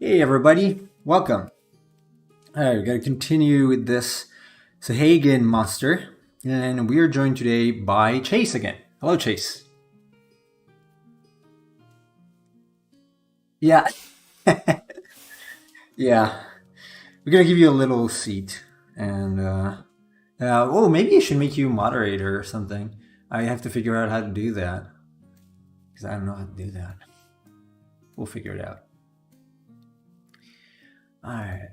Hey everybody, welcome. Alright, we're gonna continue with this Sahagin monster, and we are joined today by Chase again. Hello, Chase. Yeah, yeah. We're gonna give you a little seat, and oh, maybe I should make you moderator or something. I have to figure out how to do that because I don't know how to do that. We'll figure it out. All right.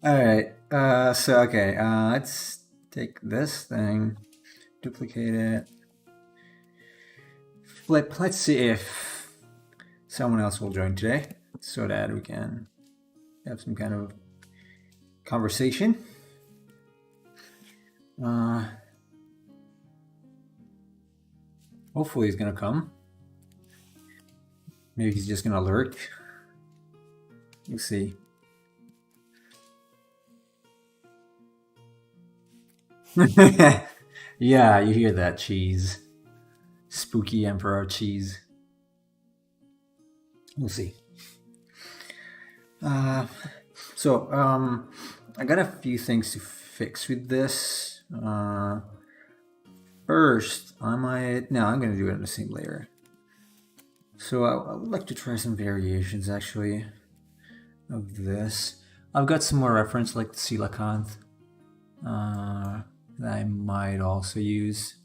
All right. Okay. Let's take this thing, duplicate it, flip. Let's see if someone else will join today, so that we can have some kind of conversation. Hopefully, he's gonna come. Maybe he's just gonna lurk. We'll see. Yeah, you hear that, Cheese. Spooky Emperor Cheese. We'll see. So, I got a few things to fix with this. First, I'm gonna do it in the same layer. So I would like to try some variations actually of this. I've got some more reference like Coelacanth that I might also use.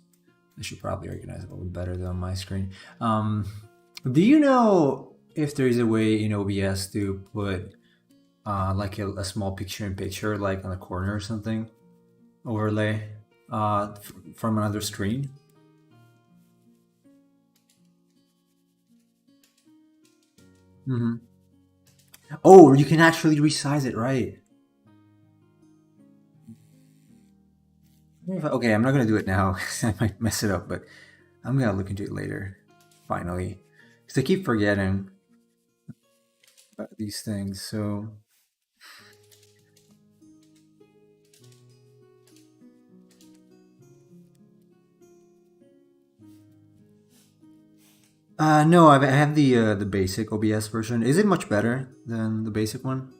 I should probably organize it a little better though on my screen. Do you know if there is a way in OBS to put like a small picture-in-picture, like on a corner or something, overlay from another screen? Mm-hmm. Oh, you can actually resize it, right? Okay, I'm not gonna do it now because I might mess it up, but I'm gonna look into it later. Finally, because I keep forgetting about these things. So, no, I have the basic OBS version. Is it much better than the basic one?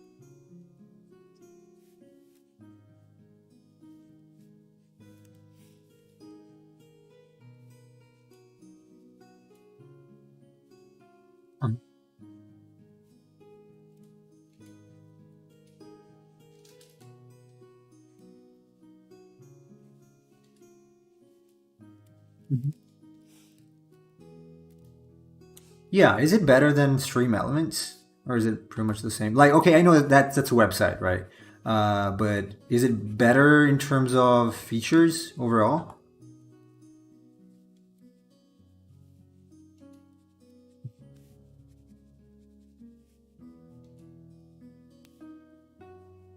Mhm. Yeah, is it better than Stream Elements, or is it pretty much the same? Like, okay, I know that's a website, right? But is it better in terms of features overall?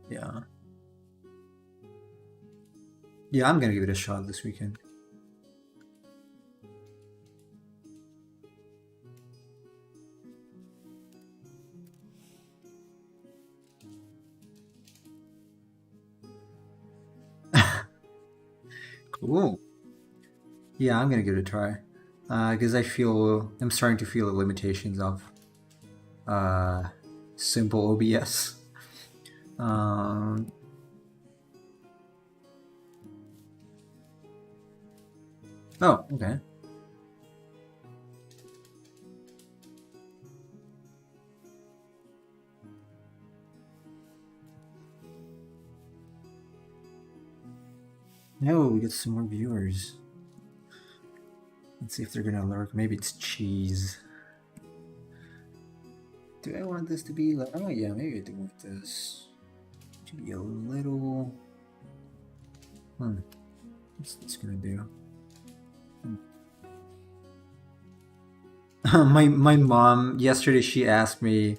Yeah. Yeah, I'm gonna give it a shot this weekend. Cool. Yeah, I'm gonna give it a try. Because I'm starting to feel the limitations of uh, simple OBS. Um, oh, okay. No, we get some more viewers. Let's see if they're gonna lurk. Maybe it's cheese. Do I want this to be like? Oh yeah, maybe I do want this to be a little. What's this gonna do? My mom yesterday she asked me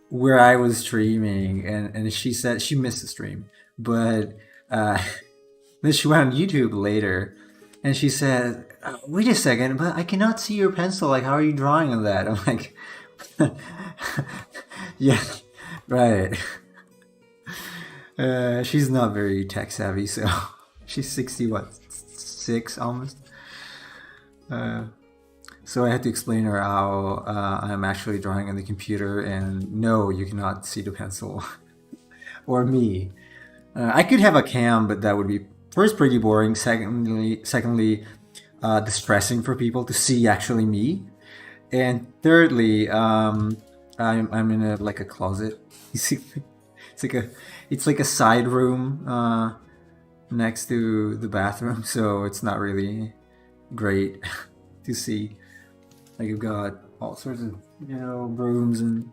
where I was streaming, and she said she missed the stream, but uh, then she went on YouTube later, and she said, "Wait a second, but I cannot see your pencil. Like, how are you drawing on that?" I'm like, "Yeah, right." She's not very tech savvy, so she's 60, what, 6 almost. Uh, so I had to explain her how I'm actually drawing on the computer, and no, you cannot see the pencil or me. I could have a cam, but that would be first pretty boring. Secondly, distressing for people to see actually me. And thirdly, I'm in a like a closet. You see, it's like a it's like a side room next to the bathroom, so it's not really great to see. Like you've got all sorts of brooms and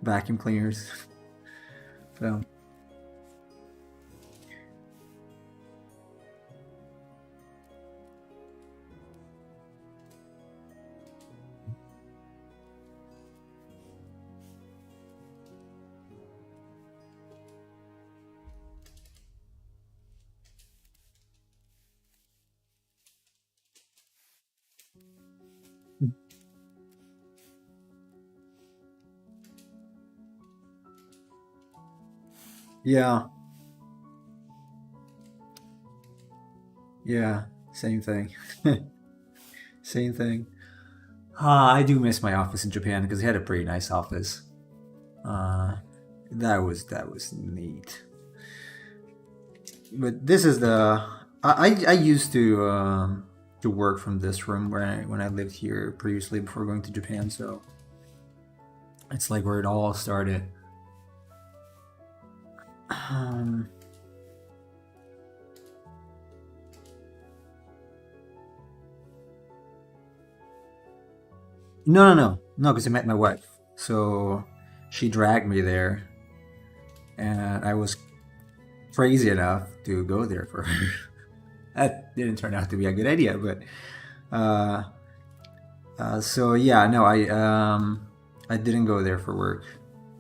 vacuum cleaners. So yeah, yeah, same thing. Same thing. I do miss my office in Japan because they had a pretty nice office. Uh, that was neat. But this is the I used to work from this room when I lived here previously before going to Japan. So it's like where it all started. Um, no, because I met my wife. So she dragged me there, and I was crazy enough to go there for her. That didn't turn out to be a good idea, but uh, so yeah, no, I didn't go there for work.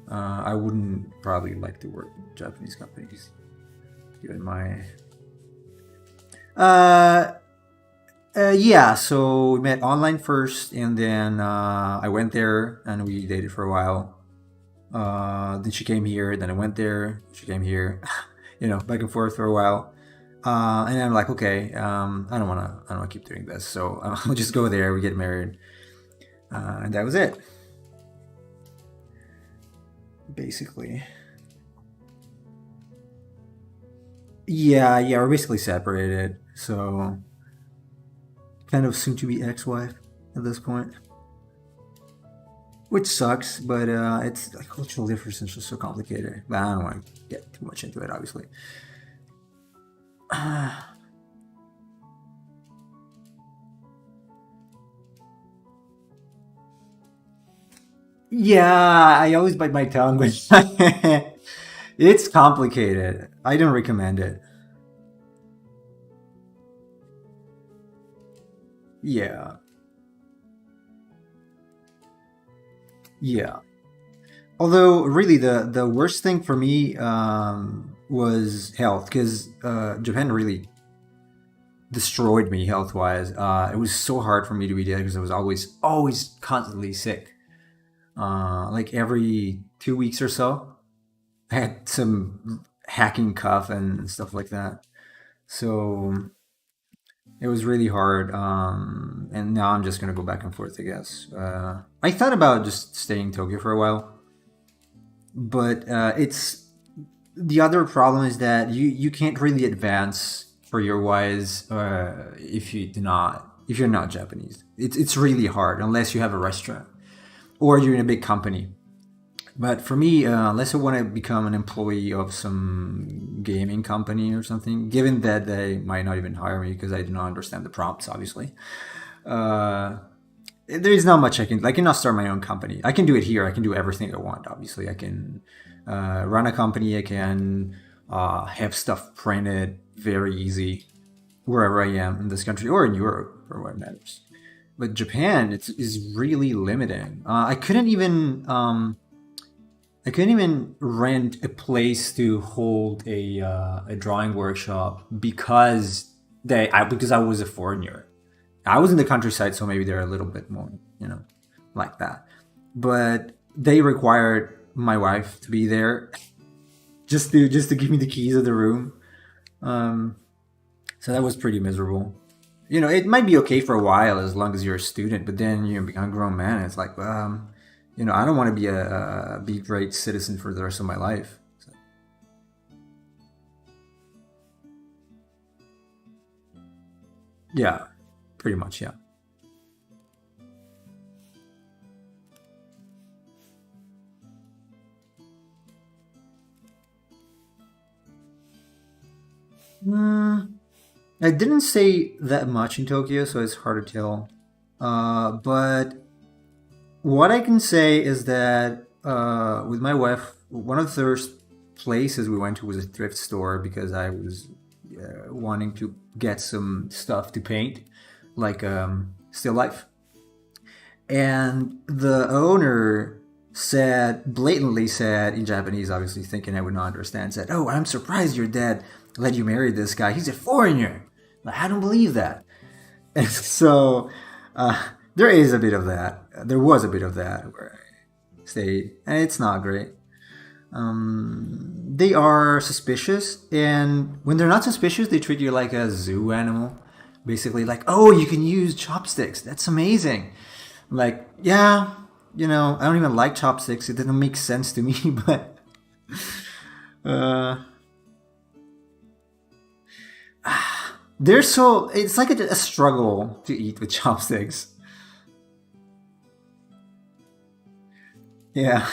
I wouldn't probably like to work in Japanese companies, given my. Uh, yeah, so we met online first, and then I went there, and we dated for a while. Then she came here, then I went there. She came here, back and forth for a while. And I'm like, okay, I don't wanna keep doing this, so I'll just go there. We get married, and that was it, basically. Yeah, yeah, we're basically separated. So kind of soon to be ex-wife at this point, which sucks. But it's like cultural difference is just so complicated. But I don't want to get too much into it, obviously. Yeah, I always bite my tongue when it's complicated. I don't recommend it. Yeah, yeah. Although, really, the worst thing for me was health, because Japan really destroyed me health wise. It was so hard for me to be there because I was always constantly sick. Like every 2 weeks or so, I had some hacking cough and stuff like that. So it was really hard. And now I'm just gonna go back and forth, I guess. I thought about just staying in Tokyo for a while, but it's the other problem is that you can't really advance career wise if you're not Japanese. It's really hard unless you have a restaurant or you're in a big company. But for me, unless I want to become an employee of some gaming company or something, given that they might not even hire me because I do not understand the prompts, obviously, uh, there is not much I can. I cannot start my own company. I can do it here. I can do everything I want. Obviously, I can run a company. I can have stuff printed very easy wherever I am in this country or in Europe, for what matters. But Japan, is really limiting. I couldn't even rent a place to hold a drawing workshop because I was a foreigner. I was in the countryside, so maybe they're a little bit more, like that. But they required my wife to be there just to give me the keys of the room. Um, so that was pretty miserable. It might be okay for a while as long as you're a student, but then you become a grown man, and it's like, I don't want to be a be a great citizen for the rest of my life. So, yeah, pretty much, yeah. Mm, I didn't say that much in Tokyo, so it's hard to tell. But what I can say is that with my wife, one of the first places we went to was a thrift store because I was wanting to get some stuff to paint, like still life. And the owner blatantly said in Japanese, obviously thinking I would not understand, said, "Oh, I'm surprised your dad let you marry this guy. He's a foreigner." Like, I don't believe that. And so there is a bit of that. There was a bit of that where I stayed, and it's not great. They are suspicious, and when they're not suspicious, they treat you like a zoo animal. Basically, like, oh, you can use chopsticks. That's amazing. I'm like, yeah, I don't even like chopsticks. It didn't make sense to me, but uh, they're so. It's like a struggle to eat with chopsticks. Yeah,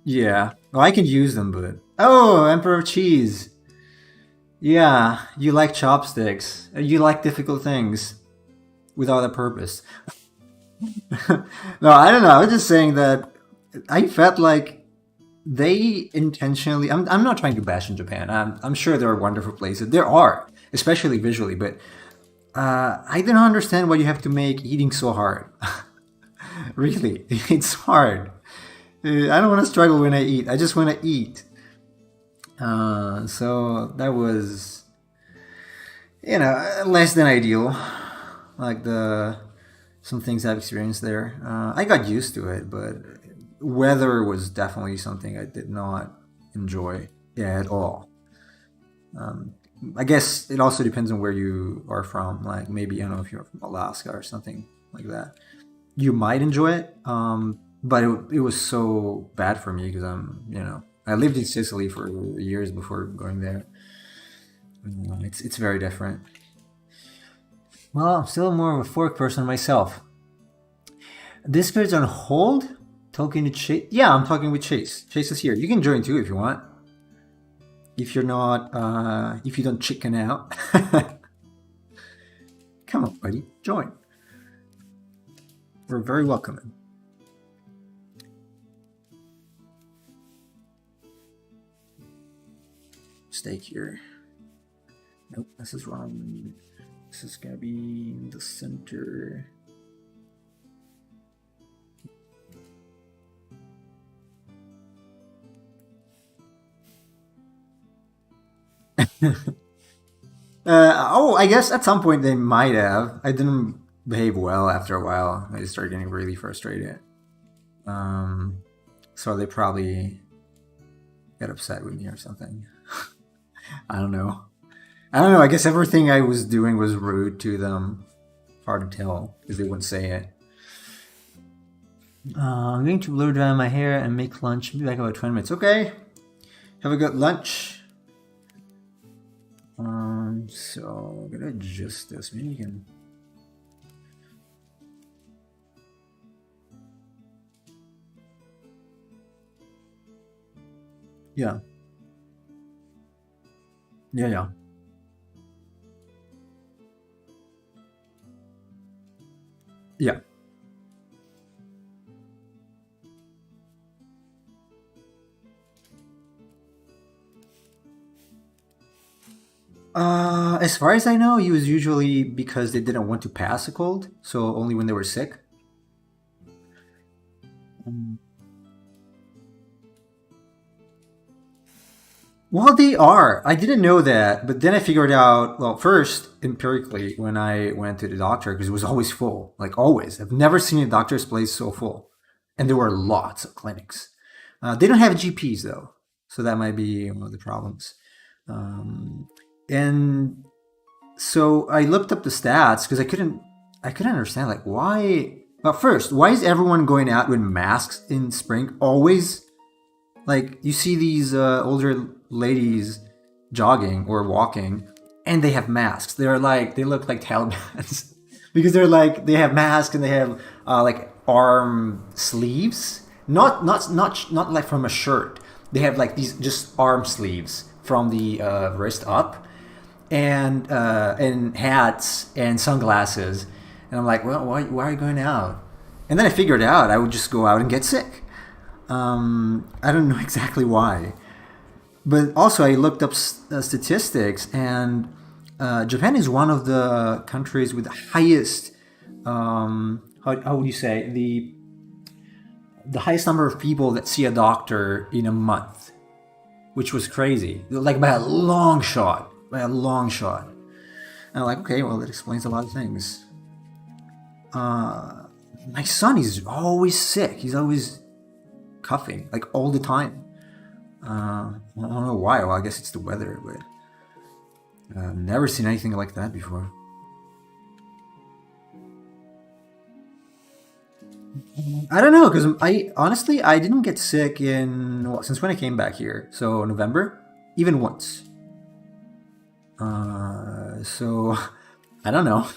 yeah. Well, I can use them, but oh, Emperor Cheese. Yeah, you like chopsticks. You like difficult things without a purpose. No, I don't know. I was just saying that I felt like they intentionally. I'm not trying to bash in Japan. I'm sure there are wonderful places. There are, especially visually, but I don't understand why you have to make eating so hard. Really, it's hard. I don't want to struggle when I eat. I just want to eat. So that was, less than ideal. Like the some things I've experienced there. I got used to it, but weather was definitely something I did not enjoy at all. I guess it also depends on where you are from. Like maybe I don't know if you're from Alaska or something like that. You might enjoy it, but it was so bad for me because I lived in Sicily for years before going there. It's very different. Well, I'm still more of a fork person myself. This spirit's on hold. Talking to Chase. Yeah, I'm talking with Chase. Chase is here. You can join too if you want. If you're not, if you don't chicken out, come on, buddy, join. We're very welcoming. Steak here. Nope, this is wrong. This is gonna be in the center. Oh, I guess at some point they might have. I didn't behave well after a while. I just started getting really frustrated. Um, so they probably got upset with me or something. I don't know. I don't know. I guess everything I was doing was rude to them. Hard to tell because they wouldn't say it. I'm going to blow dry my hair and make lunch. I'll be back in about 20 minutes. Okay. Have a good lunch. So I'm gonna adjust this. Maybe you can. Yeah. Yeah, yeah. Yeah. As far as I know, it was usually because they didn't want to pass a cold, so only when they were sick. Mm. Well, they are. I didn't know that, but then I figured out, well, first, empirically, when I went to the doctor, because it was always full, like always. I've never seen a doctor's place so full. And there were lots of clinics. They don't have GPs though, so that might be one of the problems. Um, and so I looked up the stats because I couldn't understand like why. But first, why is everyone going out with masks in spring? Always, like you see these older ladies jogging or walking, and they have masks. They look like Taliban's because they have masks and they have like arm sleeves, not like from a shirt. They have like these just arm sleeves from the wrist up, and hats and sunglasses. And I'm like, well, why are you going out? And then I figured out I would just go out and get sick. I don't know exactly why. But also, I looked up statistics, and Japan is one of the countries with the highest, how would you say, the highest number of people that see a doctor in a month, which was crazy. Like by a long shot. By a long shot. And I'm like, okay, well, that explains a lot of things. My son is always sick. He's always coughing, like all the time. I don't know why. Well, I guess it's the weather, but I've never seen anything like that before. I don't know, because I honestly I didn't get sick since when I came back here. So November, even once. So I don't know,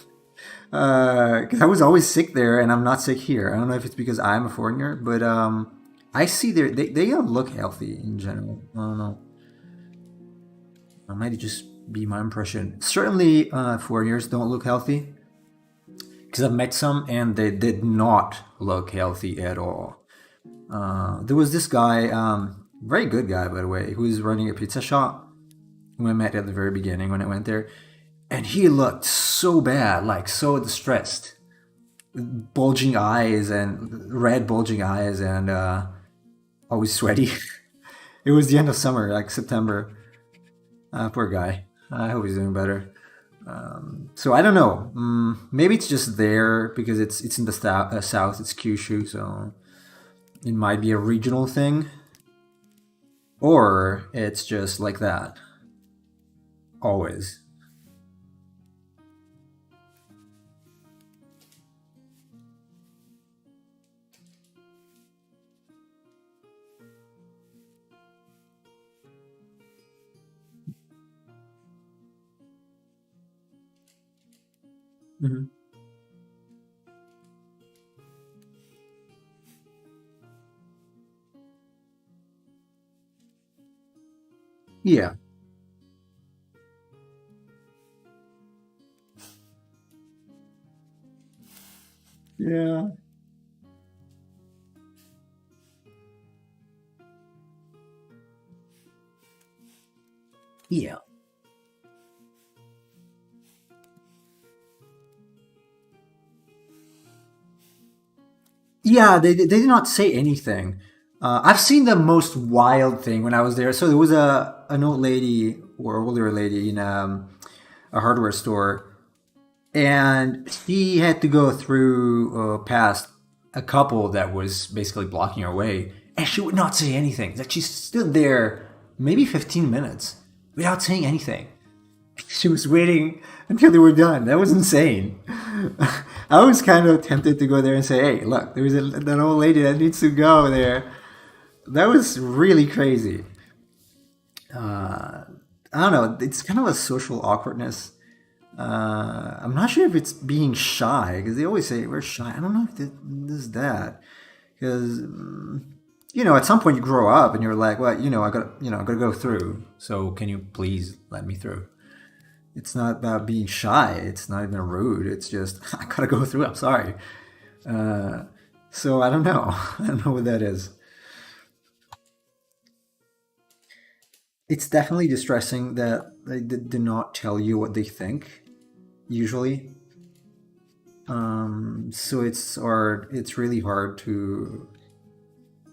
because I was always sick there, and I'm not sick here. I don't know if it's because I'm a foreigner, but I see they don't look healthy in general. I don't know. It might just be my impression. Certainly, foreigners don't look healthy because I've met some and they did not look healthy at all. There was this guy, very good guy by the way, who was running a pizza shop who I met at the very beginning when I went there, and he looked so bad, like so distressed, bulging eyes and red bulging eyes and always sweaty. It was the end of summer, like September. Poor guy. I hope he's doing better. So I don't know. Maybe it's just there because it's in the south. It's Kyushu, so it might be a regional thing, or it's just like that. Always. Hmm. Yeah. Yeah. Yeah. Yeah, they did not say anything. I've seen the most wild thing when I was there. So there was an old lady or older lady in a hardware store, and she had to go through past a couple that was basically blocking her way, and she would not say anything. Like she stood there maybe 15 minutes without saying anything. She was waiting until they were done. That was insane. I was kind of tempted to go there and say, "Hey, look, there's an old lady that needs to go there." That was really crazy. I don't know. It's kind of a social awkwardness. I'm not sure if it's being shy because they always say we're shy. I don't know if this is that because at some point you grow up and you're like, well, I gotta go through. So can you please let me through? It's not about being shy. It's not even rude. It's just I gotta go through. I'm sorry. Uh, so I don't know. I don't know what that is. It's definitely distressing that they do not tell you what they think usually. So it's really hard to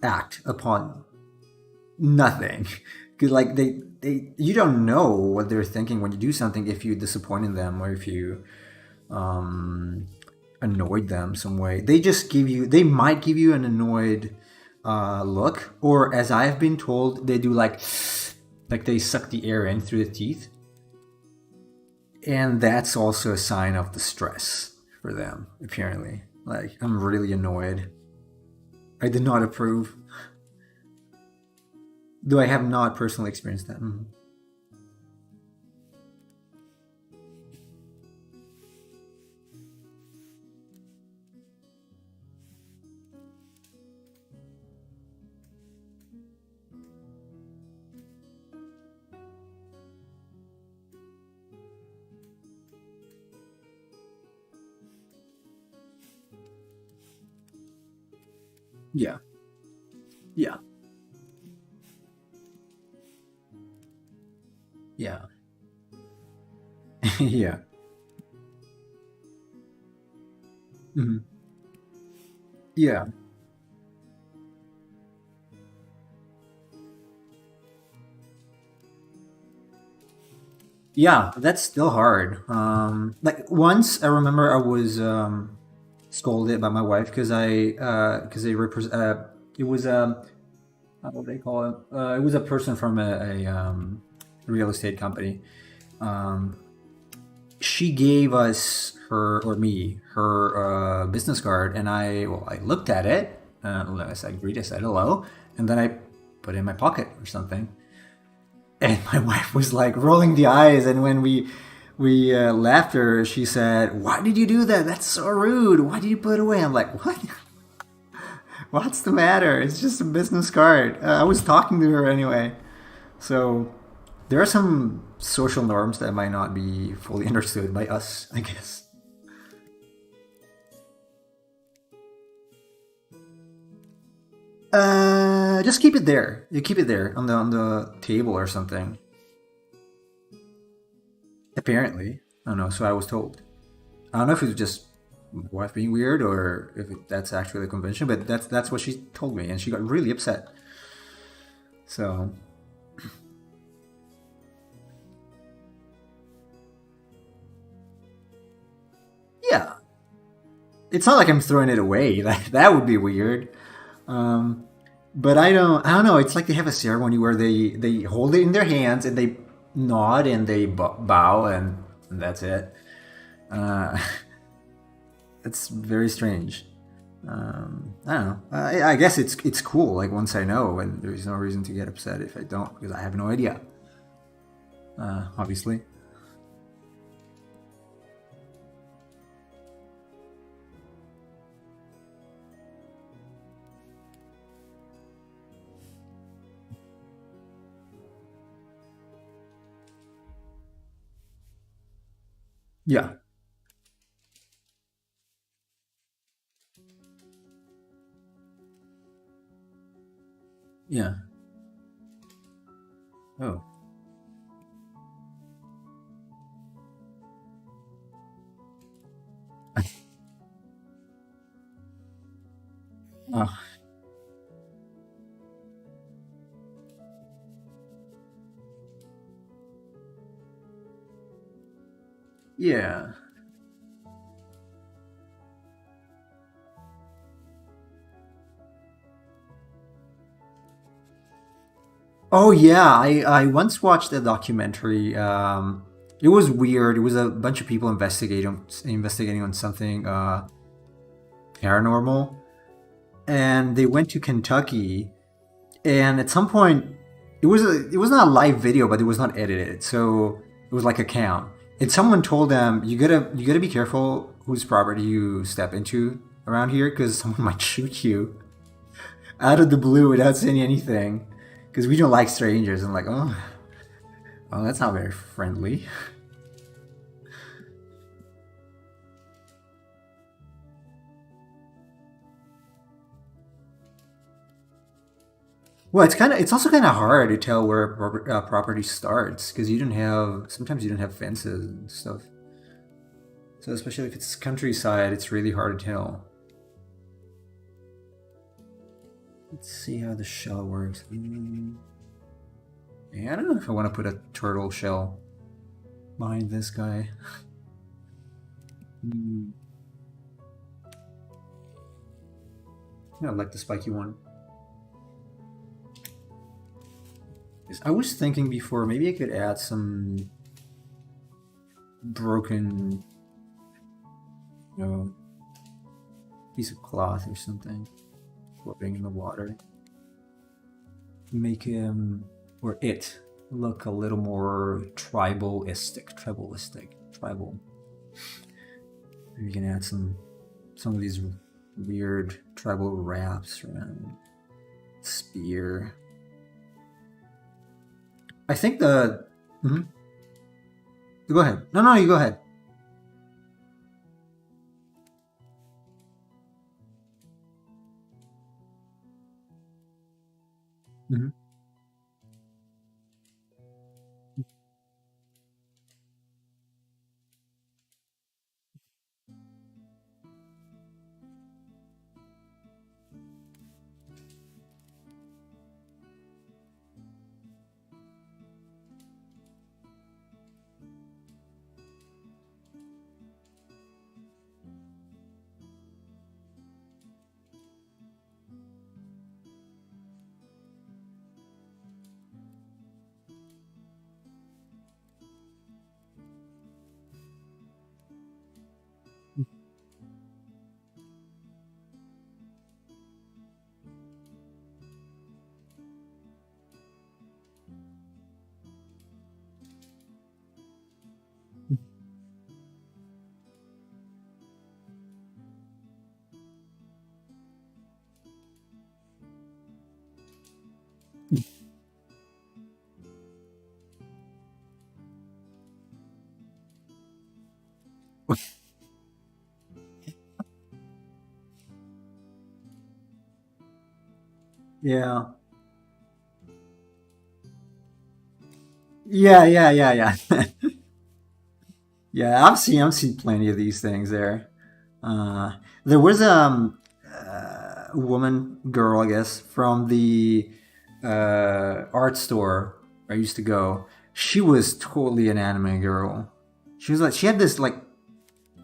act upon nothing. 'Cause, like you don't know what they're thinking when you do something if you disappointed them or if you um, annoyed them some way. They might give you an annoyed look, or as I've been told, they do like they suck the air in through the teeth, and that's also a sign of the stress for them. Apparently, like I'm really annoyed. I did not approve, though I have not personally experienced that. Mhm. Yeah, yeah, yeah, yeah. Mhm. Yeah, yeah, that's still hard. Like once I remember I was scolded by my wife because because they represent it was what do they call it? It was a person from a real estate company. Um, she gave us her or me her business card, and I looked at it. I said, "Greet," I said hello, and then I put it in my pocket or something. And my wife was like rolling the eyes, and when we left her, she said, "Why did you do that? That's so rude. Why did you put it away?" I'm like, "What? What's the matter? It's just a business card." I was talking to her anyway. So there are some social norms that might not be fully understood by us, I guess. Just keep it there. You keep it there on the table or something. Apparently, I don't know. So I was told. I don't know if it's just my wife being weird or if that's actually the convention, but that's what she told me, and she got really upset. So yeah, it's not like I'm throwing it away. Like that would be weird. Um, but I don't know. It's like they have a ceremony where they hold it in their hands and they nod and they bow and that's it. Uh, it's very strange. I don't know. I guess it's cool. Like once I know, and there's no reason to get upset if I don't because I have no idea. Obviously. Yeah. Yeah. Oh. Oh. Yeah. Oh yeah, I once watched a documentary. It was weird. It was a bunch of people investigating on something paranormal, and they went to Kentucky. And at some point, it was not a live video, but it was not edited, so it was like a count. And someone told them, you gotta be careful whose property you step into around here, because someone might shoot you out of the blue without saying anything, because we don't like strangers." I'm like, oh, well, that's not very friendly. Well, it's also kind of hard to tell where property starts because you don't have sometimes you don't have fences and stuff. So especially if it's countryside, it's really hard to tell. Let's see how the shell works. Yeah, I don't know if I want to put a turtle shell behind this guy. Mm, yeah, I like the spiky one. I was thinking before maybe I could add some broken, you know, piece of cloth or something floating in the water. Make him or it look a little more tribal. Maybe you can add some of these weird tribal wraps around spear. I think the. Mhm. Go ahead. No, no, you go ahead. Mhm. Yeah. Yeah. Yeah, I've seen plenty of these things there. There was a woman girl, I guess, from the art store I used to go. She was totally an anime girl. She was like she had this like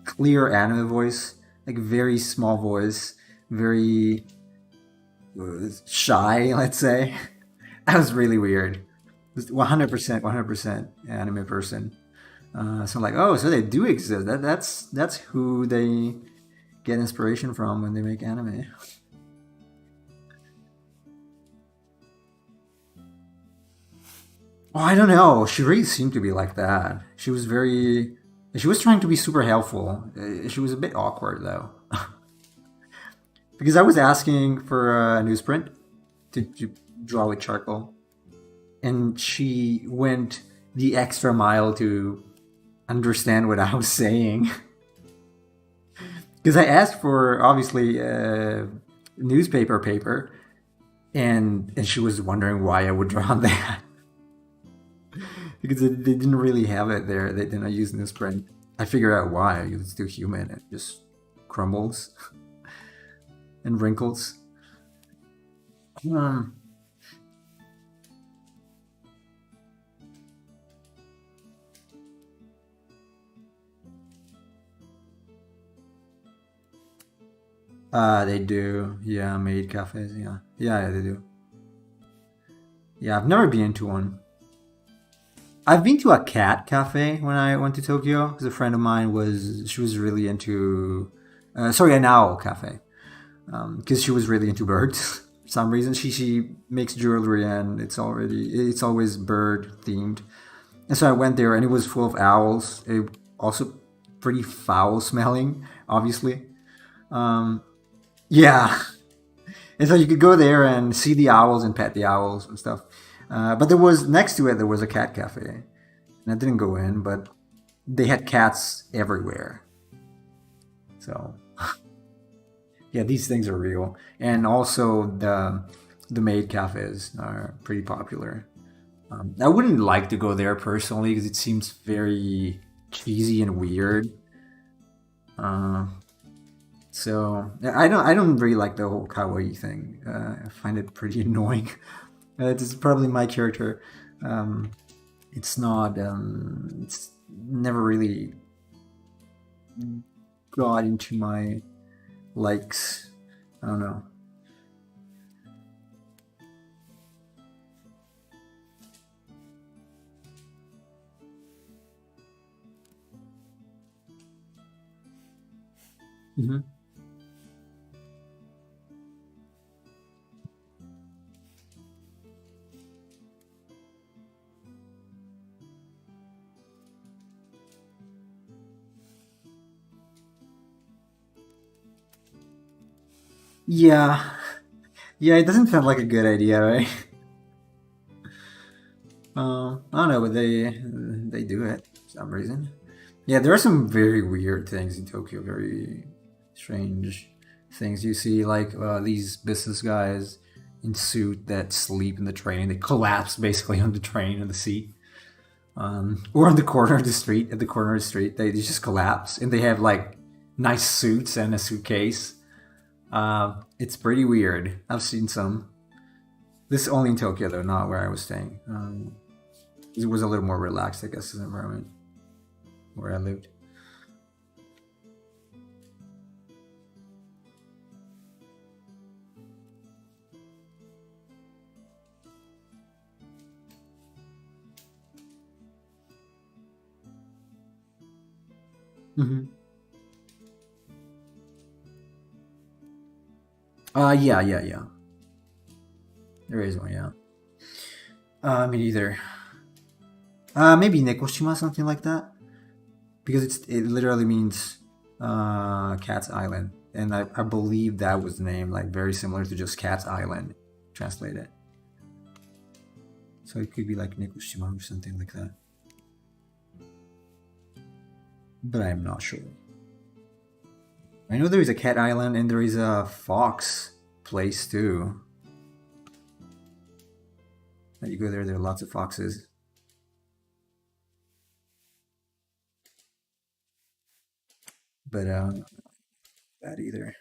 clear anime voice, like very small voice, very shy, let's say. That was really weird. It was 100%, 100% anime person. So I'm like, oh, so they do exist. That's who they get inspiration from when they make anime. Oh, I don't know. She really seemed to be like that. She was very. She was trying to be super helpful. She was a bit awkward though, because I was asking for a newsprint to draw with charcoal, and she went the extra mile to understand what I was saying. Because I asked for obviously newspaper paper, and she was wondering why I would draw that because they didn't really have it there. They didn't use newsprint. I figured out why. It's still human. It just crumbles and wrinkles. Um, they do. Yeah, maid cafes. Yeah, yeah, they do. Yeah, I've never been to one. I've been to a cat cafe when I went to Tokyo because a friend of mine was she was really into sorry, an owl cafe because she was really into birds. For some reason, she makes jewelry and it's always bird themed. And so I went there and it was full of owls. It also pretty foul smelling, obviously. Um, yeah, and so you could go there and see the owls and pet the owls and stuff. But there was next to it there was a cat cafe, and I didn't go in, but they had cats everywhere. So yeah, these things are real, and also the maid cafes are pretty popular. I wouldn't like to go there personally because it seems very cheesy and weird. Uh, so yeah, I don't really like the whole kawaii thing. I find it pretty annoying. It's probably my character. Um, it's not. It's never really got into my likes. I don't know. Hmm. Yeah, yeah, it doesn't sound like a good idea, right? I don't know, but they do it for some reason. Yeah, there are some very weird things in Tokyo. Very strange things you see, like these business guys in suit that sleep in the train. They collapse basically on the train in the seat, or on the corner of the street. At the corner of the street, they just collapse, and they have like nice suits and a suitcase. It's pretty weird. I've seen some. This is only in Tokyo though, not where I was staying. It was a little more relaxed, I guess, the environment where I lived. Hmm. Yeah, yeah, yeah. There is one, yeah. Me neither. Maybe Nekoshima, something like that, because it literally means Cat's Island, and I believe that was the name, like very similar to just Cat's Island, translated. So it could be like Nekoshima or something like that, but I'm not sure. I know there is a Cat Island and there is a fox place too. That you go there, there are lots of foxes, but that either.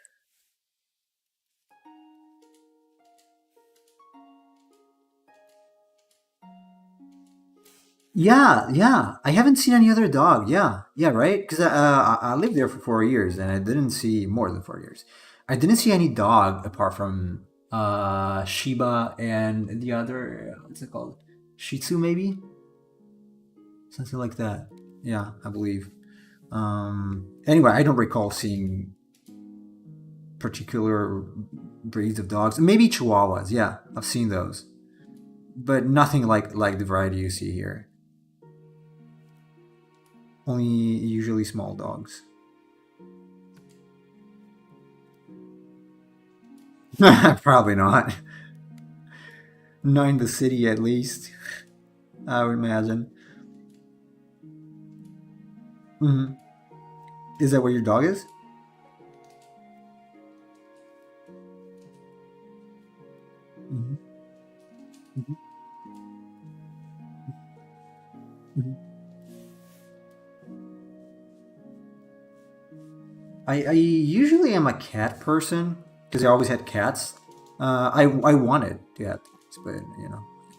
Yeah, yeah. I haven't seen any other dog. Yeah, yeah, right. Because I lived there for 4 years and I didn't see more than 4 years. I didn't see any dog apart from Shiba and the other what's it called? Shih Tzu maybe, something like that. Yeah, I believe. Anyway, I don't recall seeing particular breeds of dogs. Maybe Chihuahuas. Yeah, I've seen those, but nothing like the variety you see here. Only usually small dogs. Probably not. Not in the city, at least. I would imagine. Hmm. Is that where your dog is? Hmm. Hmm. Hmm. I usually am a cat person because I always had cats. I wanted cats, but I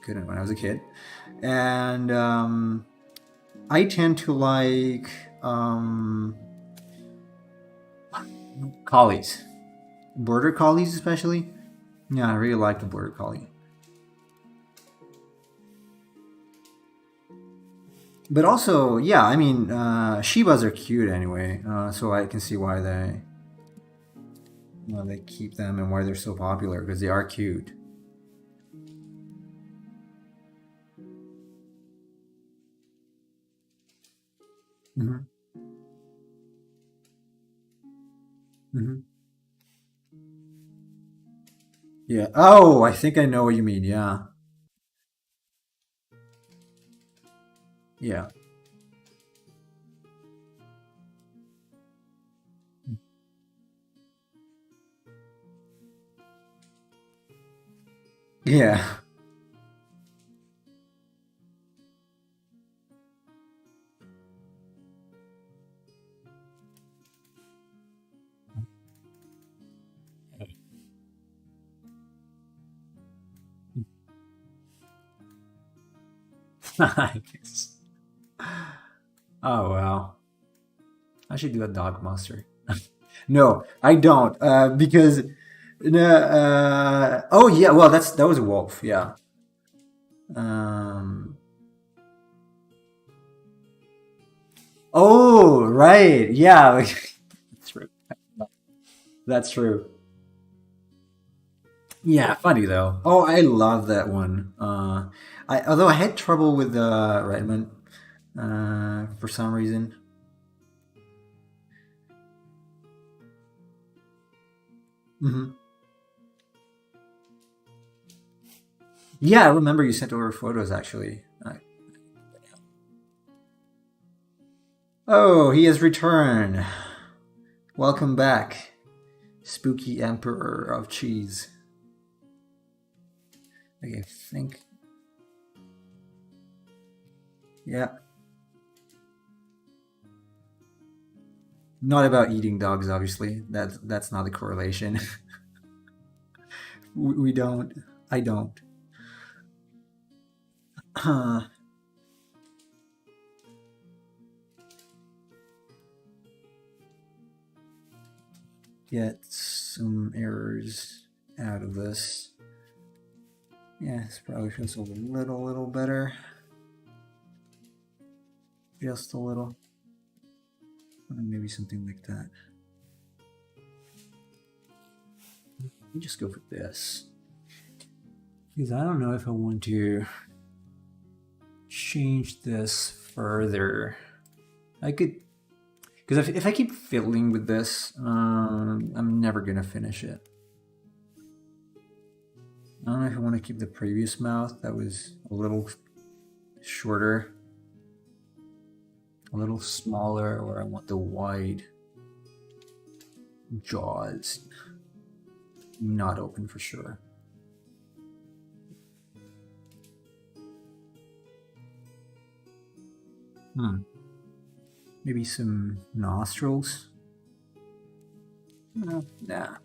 couldn't when I was a kid. And I tend to like collies, border collies especially. Yeah, I really like the border collie. But also, yeah, I mean, Shibas are cute anyway, so I can see why they keep them and why they're so popular because they are cute. Hmm. Hmm. Yeah. Oh, I think I know what you mean. Yeah. Yeah. Yeah. I guess. Oh wow. I should do a dog monster. No, I don't. Because oh yeah, well that was a wolf. Yeah. Um. Oh right. Yeah. That's right. That's true. Yeah, funny though. Oh, I love that one. I although I had trouble with Redmond for some reason. Hmm. Yeah, I remember you sent over photos actually. Oh, he has returned. Welcome back, spooky emperor of cheese. Okay, think. Yeah, not about eating dogs, obviously. That's not the correlation. We don't. I don't. Get some errors out of this. Yeah, this probably feels a little better. Just a little. Maybe something like that. Let me just go for this. Because I don't know if I want to change this further. I could, because if I keep fiddling with this, I'm never gonna finish it. I don't know if I want to keep the previous mouth that was a little shorter, a little smaller, or I want the wide jaws not open for sure. Maybe some nostrils. No, nah.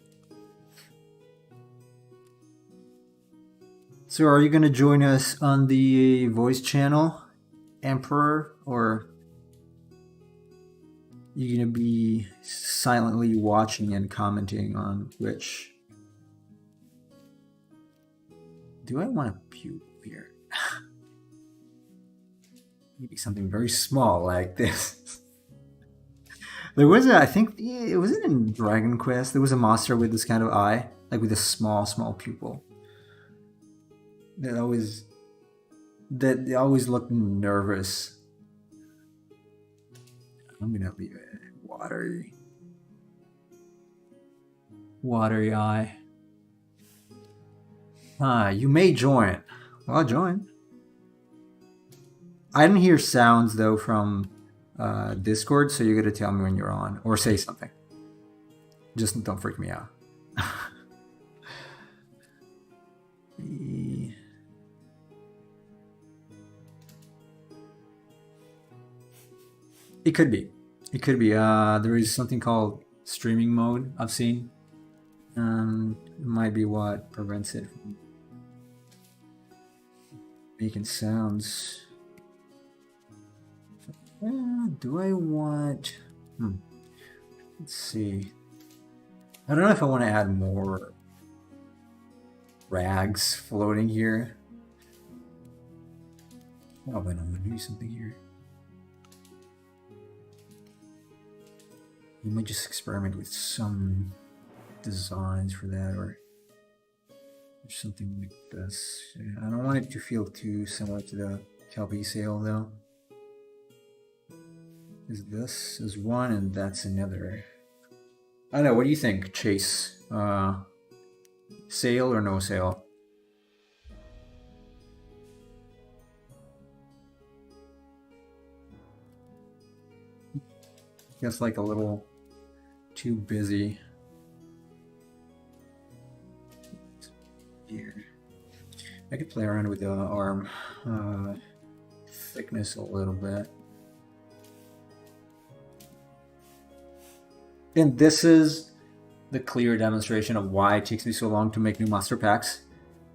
So, are you gonna join us on the voice channel, Emperor, or you gonna be silently watching and commenting on which? Do I want a pupil here? Maybe something very small like this. There was I think it wasn't in Dragon Quest. There was a monster with this kind of eye, like with a small pupil. That always that they always looked nervous. I'm gonna leave it watery eye. You may join. Well, I'll join. I didn't hear sounds though from Discord, so you're gonna tell me when you're on or say something. Just don't freak me out. It could be. It could be. There is something called streaming mode I've seen. It might be what prevents it from making sounds. Do I want? Let's see. I don't know if I want to add more rags floating here. Oh, but I'm gonna do something here. You might just experiment with some designs for that or something like this. I don't want it to feel too similar to the Kelpie sail though. Is this is one and that's another. I don't know, what do you think, Chase? Sail or no sail? Guess like a little too busy. Here. I could play around with the arm thickness a little bit. And this is the clear demonstration of why it takes me so long to make new monster packs.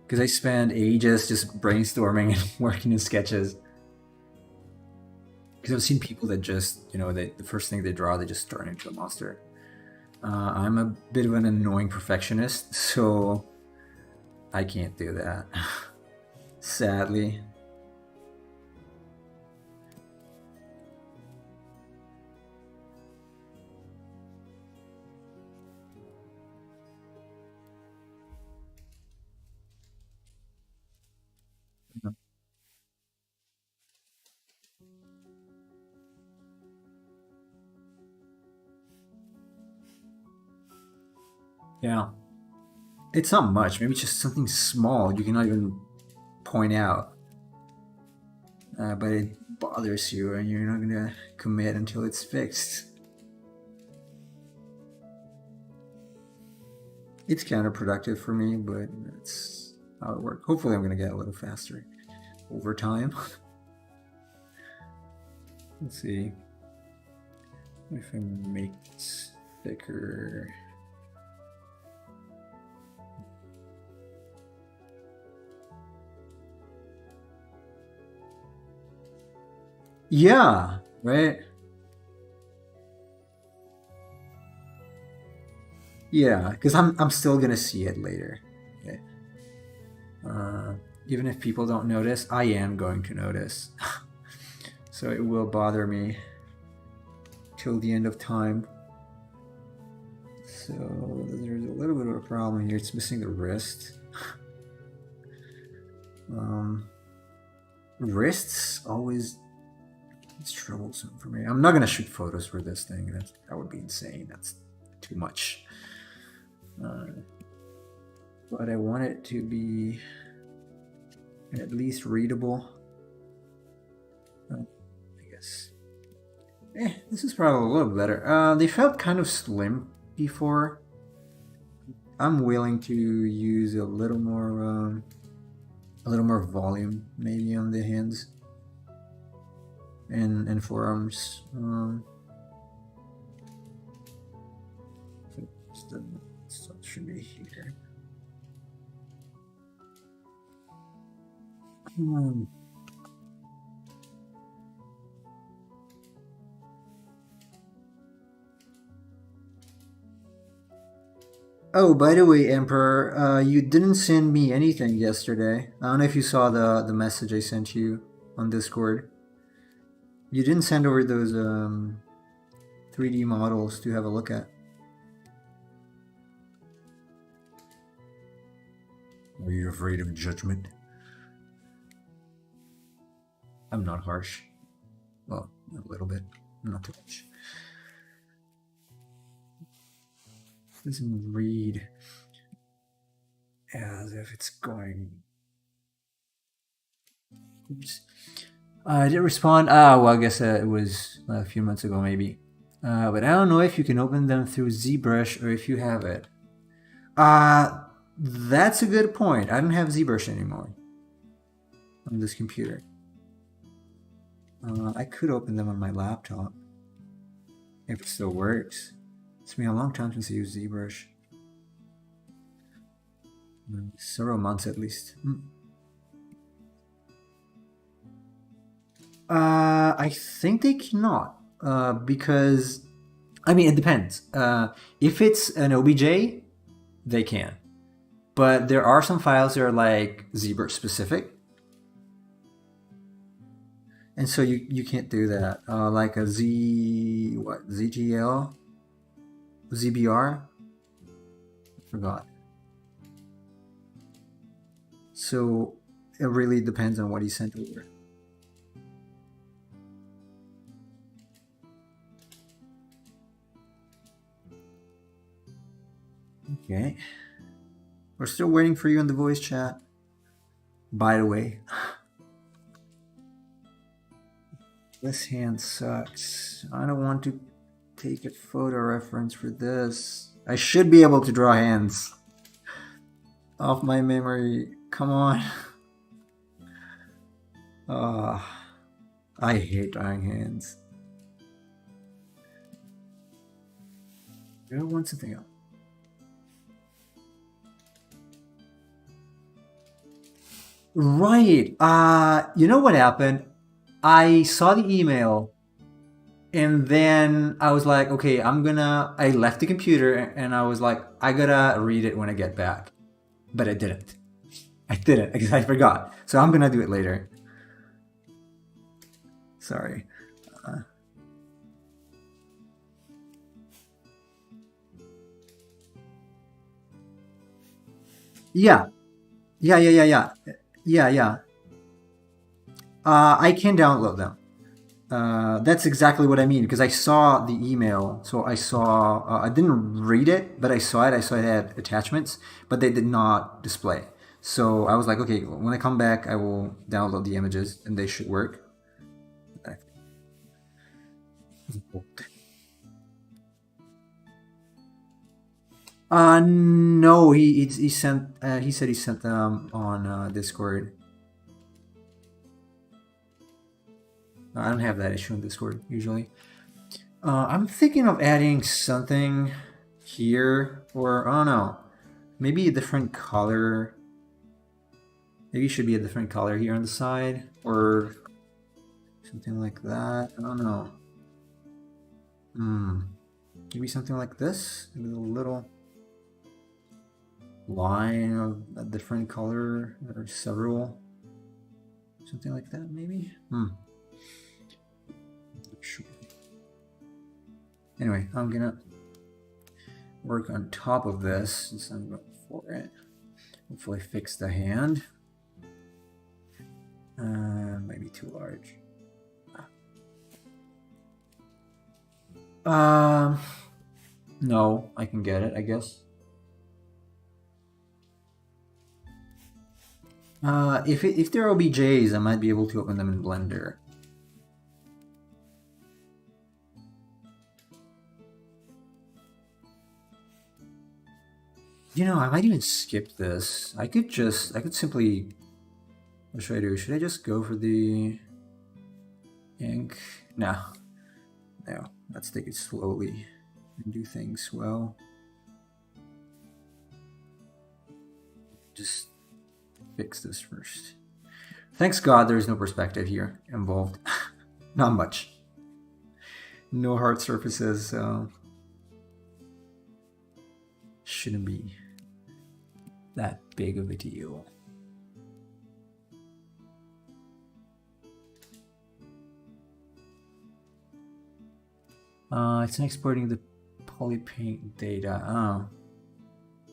Because I spend ages just brainstorming and working in sketches. Because I've seen people that just, the first thing they draw, they just turn into a monster. I'm a bit of an annoying perfectionist, so I can't do that. Sadly. Yeah. It's not much. Maybe just something small you cannot even point out. But it bothers you and you're not gonna commit until it's fixed. It's counterproductive for me, but that's how it works. Hopefully I'm gonna get a little faster over time. Let's see if I make this thicker. Yeah, right. Yeah, because I'm still gonna see it later. Okay. Uh, Even if people don't notice, I am going to notice. So it will bother me till the end of time. So there's a little bit of a problem here. It's missing the wrist. Wrists always it's troublesome for me. I'm not gonna shoot photos for this thing. That would be insane. That's too much. But I want it to be at least readable. I guess. This is probably a little better. They felt kind of slim before. I'm willing to use a little more volume maybe on the hands and forearms. So it should be here. Oh, by the way, Emperor, you didn't send me anything yesterday. I don't know if you saw the message I sent you on Discord. You didn't send over those 3D models to have a look at. Are you afraid of judgment? I'm not harsh. Well, a little bit, not too much. Doesn't read as if it's going. Oops. I didn't respond. Well, I guess it was a few months ago, maybe. But I don't know if you can open them through ZBrush or if you have it. That's a good point. I don't have ZBrush anymore on this computer. I could open them on my laptop if it still works. It's been a long time since I used ZBrush. Several months at least. I think they cannot. Because, I mean, it depends. If it's an OBJ, they can. But there are some files that are like ZBrush specific. And so you can't do that. Like a ZGL? ZBR? I forgot. So it really depends on what he sent over. Okay. We're still waiting for you in the voice chat. By the way. This hand sucks. I don't want to take a photo reference for this. I should be able to draw hands off my memory. Come on. I hate drawing hands. I want something else. Right. You know what happened? I saw the email and then I was like, okay, I left the computer and I was like, I gotta read it when I get back. But I didn't. Because I forgot. So I'm gonna do it later. Sorry. Yeah. Yeah. I can download them. That's exactly what I mean because I saw the email. So I saw, I didn't read it, but I saw it. I saw it had attachments, but they did not display. So I was like, okay, when I come back, I will download the images and they should work. No, he sent, he said he sent them on Discord. I don't have that issue in Discord usually. I'm thinking of adding something here, or I don't know, maybe a different color. Maybe it should be a different color here on the side, or something like that. I don't know. Maybe something like this, maybe a little line of a different color, or several, something like that, maybe. Sure. Anyway, I'm gonna work on top of this since I'm going for it. Hopefully fix the hand. Maybe too large. No, I can get it, I guess. If they're OBJs, I might be able to open them in Blender. You know, I might even skip this. I could simply, what should I do? Should I just go for the ink? No, let's take it slowly and do things well. Just fix this first. Thanks God there's no perspective here involved. Not much. No hard surfaces, so shouldn't be that big of a deal. It's not exporting the polypaint data. Oh.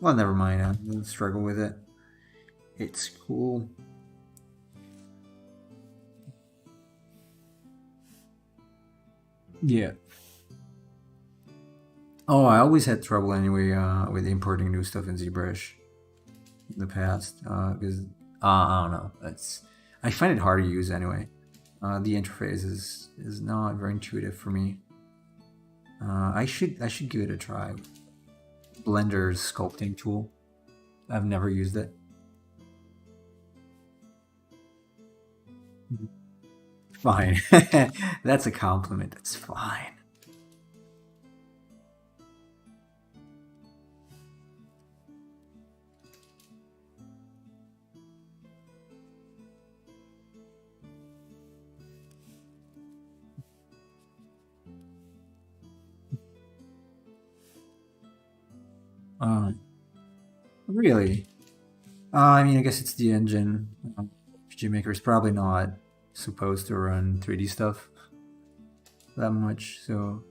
Well, never mind. I don't struggle with it. It's cool. Yeah. Oh, I always had trouble anyway with importing new stuff in ZBrush in the past because I don't know. I find it hard to use anyway. The interface is not very intuitive for me. I should give it a try. Blender's sculpting tool. I've never used it. Fine. That's a compliment. That's fine. Really? I mean, I guess it's the engine. GMaker is probably not supposed to run 3D stuff that much, so.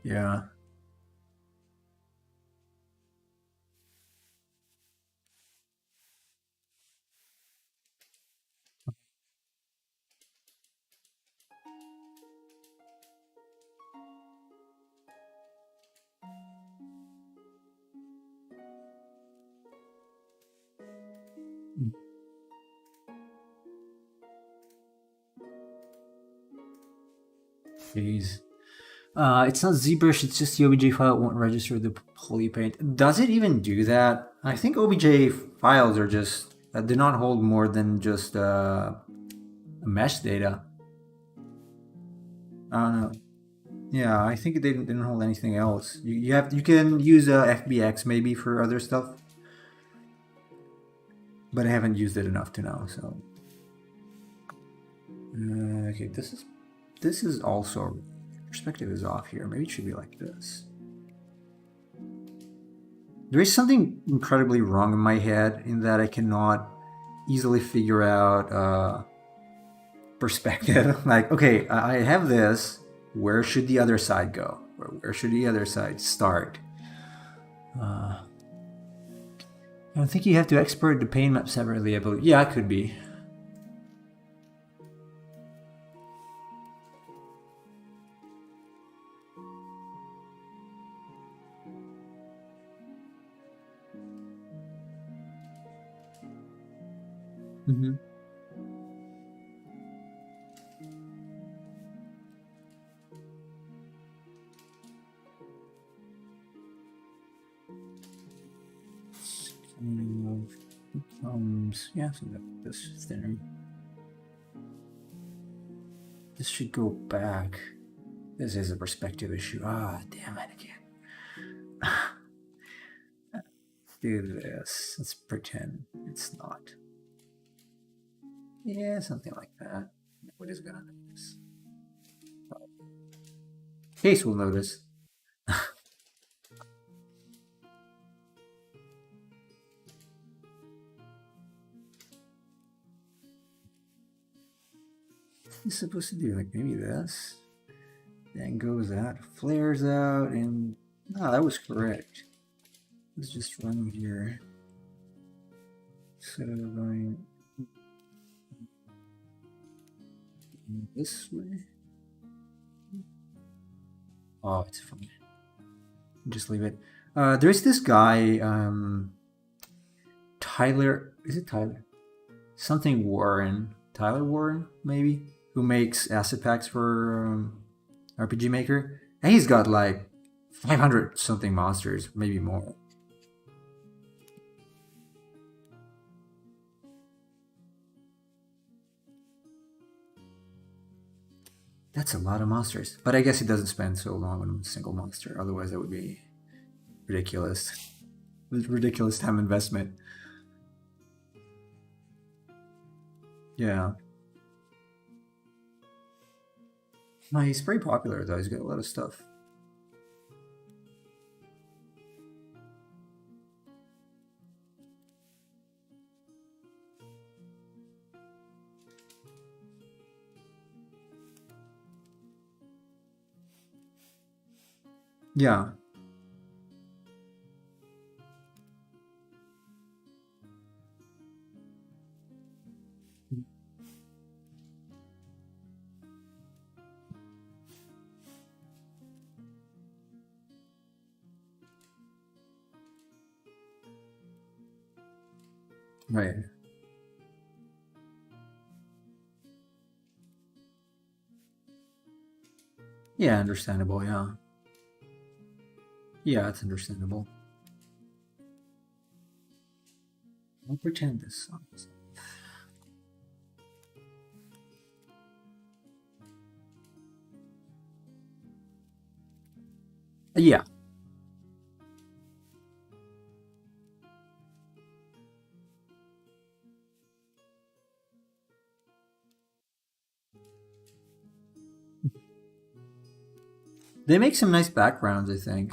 Yeah. Jeez. It's not ZBrush, it's just the OBJ file won't register the polypaint. Does it even do that? I think OBJ files are just, do not hold more than just mesh data. I don't know. Yeah, I think they didn't hold anything else. You can use FBX maybe for other stuff, but I haven't used it enough to know. So okay, this is also perspective is off here. Maybe it should be like this. There is something incredibly wrong in my head in that I cannot easily figure out perspective. Like, okay, I have this. Where should the other side go? Or where should the other side start? I don't think you have to export the paint map separately, I believe. Yeah, it could be. Mm-hmm. Yeah, so this thinner. This should go back. This is a perspective issue. Ah, damn it again. Do this. Let's pretend it's not. Yeah, something like that. Nobody's gonna notice. Case will notice. It's supposed to do like maybe this. Then goes out, flares out, and no, that was correct. Let's just run here. So going this way. Oh, it's fine. Just leave it. There's this guy, Tyler. Is it Tyler? Something Warren. Tyler Warren, maybe, who makes asset packs for RPG Maker. And he's got like 500 something monsters, maybe more. That's a lot of monsters. But I guess he doesn't spend so long on a single monster. Otherwise, that would be ridiculous. Ridiculous time investment. Yeah. No, he's pretty popular though. He's got a lot of stuff. Yeah. Right. Yeah, understandable. Yeah. Yeah, it's understandable. I'll pretend this song. Yeah. They make some nice backgrounds, I think.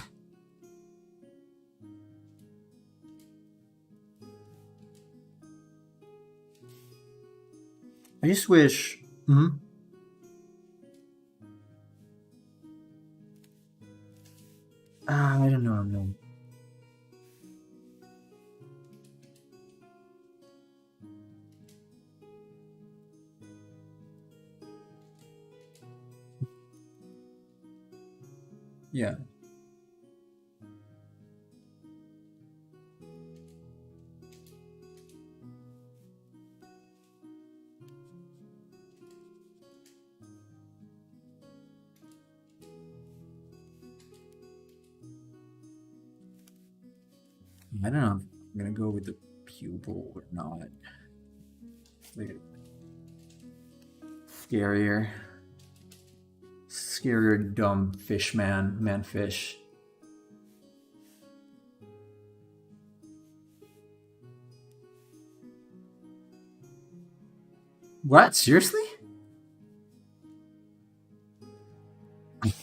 I just wish. Mhm. I don't know. No. Yeah. I don't know if I'm gonna go with the pupil or not. Like scarier. Scarier, dumb fish man fish. What? Seriously?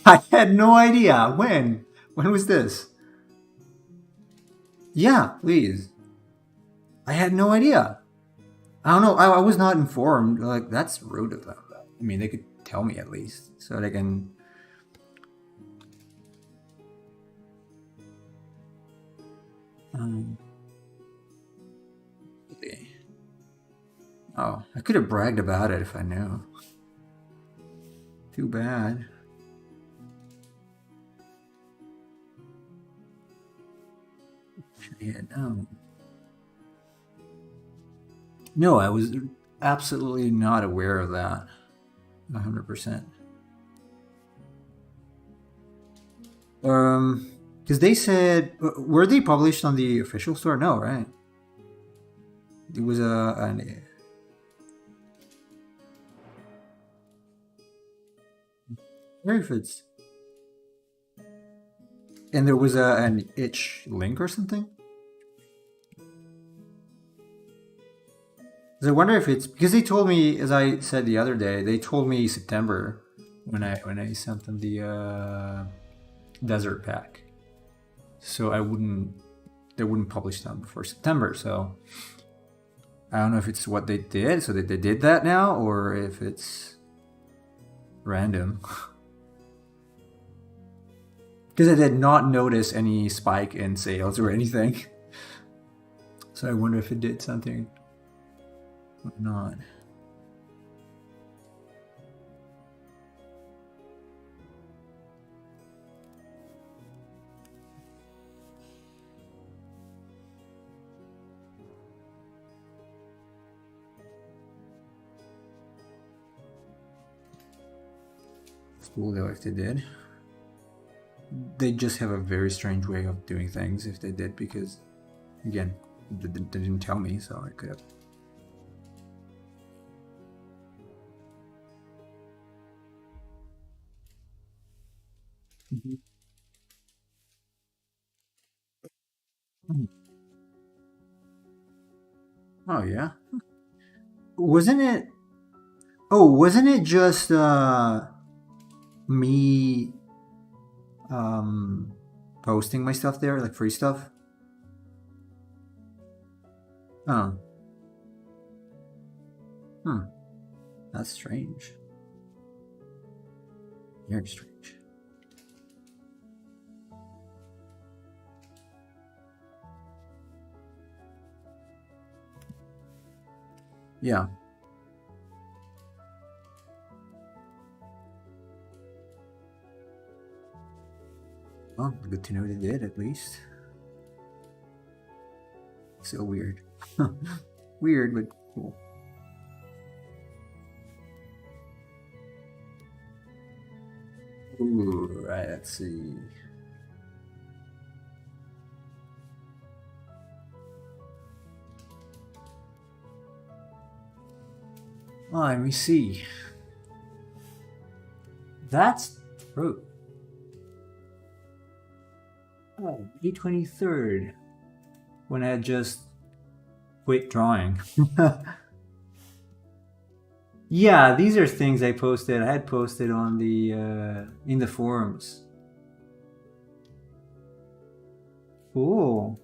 I had no idea. When? When was this? Yeah, please. I had no idea. I don't know. I was not informed. Like, that's rude of them, though. I mean, they could tell me at least so they can. Um, oh, I could have bragged about it if I knew. Too bad. Yeah, no. No, I was absolutely not aware of that. 100%. Because they said, were they published on the official store? No, right? It was an. Where if it's and there was an itch link or something. So I wonder if it's because they told me, as I said the other day, they told me September when I sent them the desert pack. So they wouldn't publish them before September. So I don't know if it's what they did, so that they did that now, or if it's random. Because I did not notice any spike in sales or anything. So I wonder if it did something or not. It's cool though if they did. They just have a very strange way of doing things if they did, because again, they didn't tell me, so I could have. Mhm. Oh yeah, wasn't it? Oh, wasn't it just me um posting my stuff there, like free stuff? Oh, hmm, that's strange. Very strange. Yeah. Well, good to know they did at least. So weird. Weird, but cool. Ooh, right. Let's see. Oh, let me see. That's true. Oh, May 23rd, when I had just quit drawing. Yeah, these are things I posted. I had posted on the in the forums. Cool.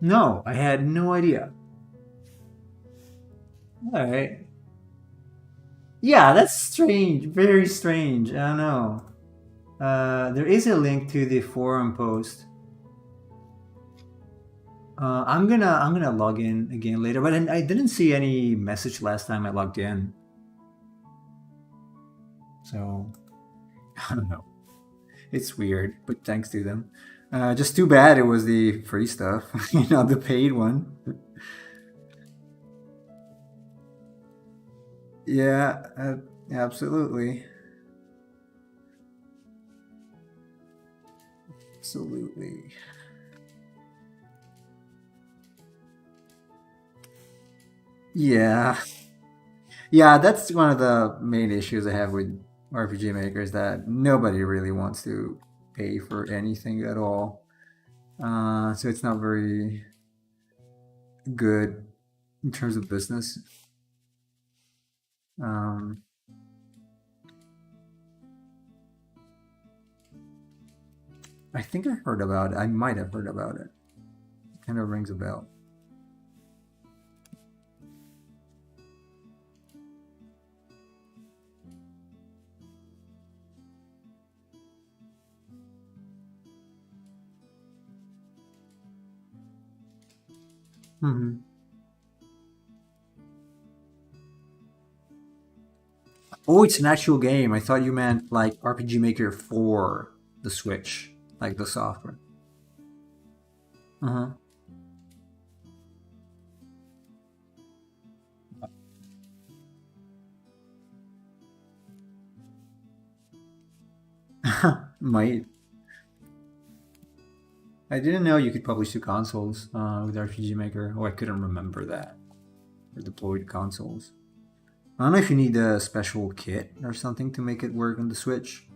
No, I had no idea. All right. Yeah, that's strange. Very strange. I don't know. There is a link to the forum post. I'm gonna log in again later, but I didn't see any message last time I logged in, so I don't know. It's weird, but thanks to them. Just too bad it was the free stuff, the paid one. Yeah, absolutely, absolutely. Yeah, yeah. That's one of the main issues I have with RPG makers, that nobody really wants to pay for anything at all. So it's not very good in terms of business. Um, I think I heard about it. I might have heard about it. Kind of rings a bell. Hmm. Oh, it's an actual game. I thought you meant like RPG Maker for the Switch, like the software. Uh huh. Might. I didn't know you could publish to consoles with RPG Maker. Oh, I couldn't remember that. Or deployed consoles. I don't know if you need a special kit or something to make it work on the Switch.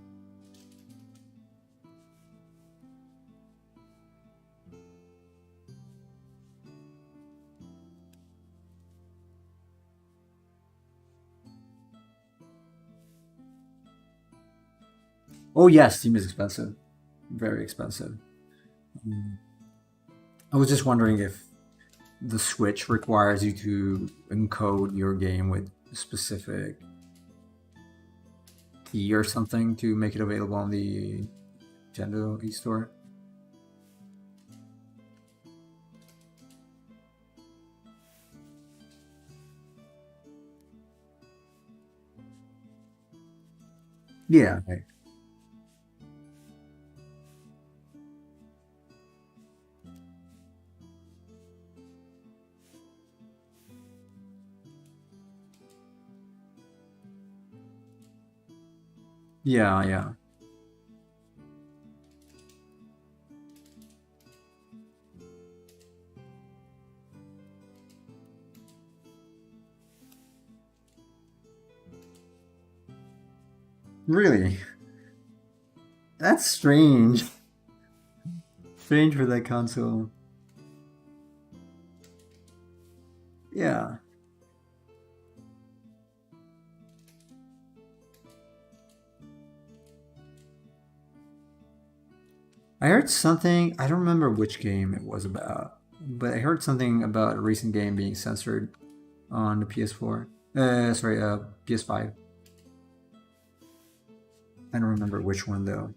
Oh yeah, Steam is expensive. Very expensive. Mm. I was just wondering if the Switch requires you to encode your game with a specific key or something to make it available on the Nintendo eStore. Yeah. Right. Yeah, yeah. Really? That's strange. Strange for that console. Yeah. I heard something, I don't remember which game it was about, but I heard something about a recent game being censored on the PS4. Sorry, PS5. I don't remember which one though.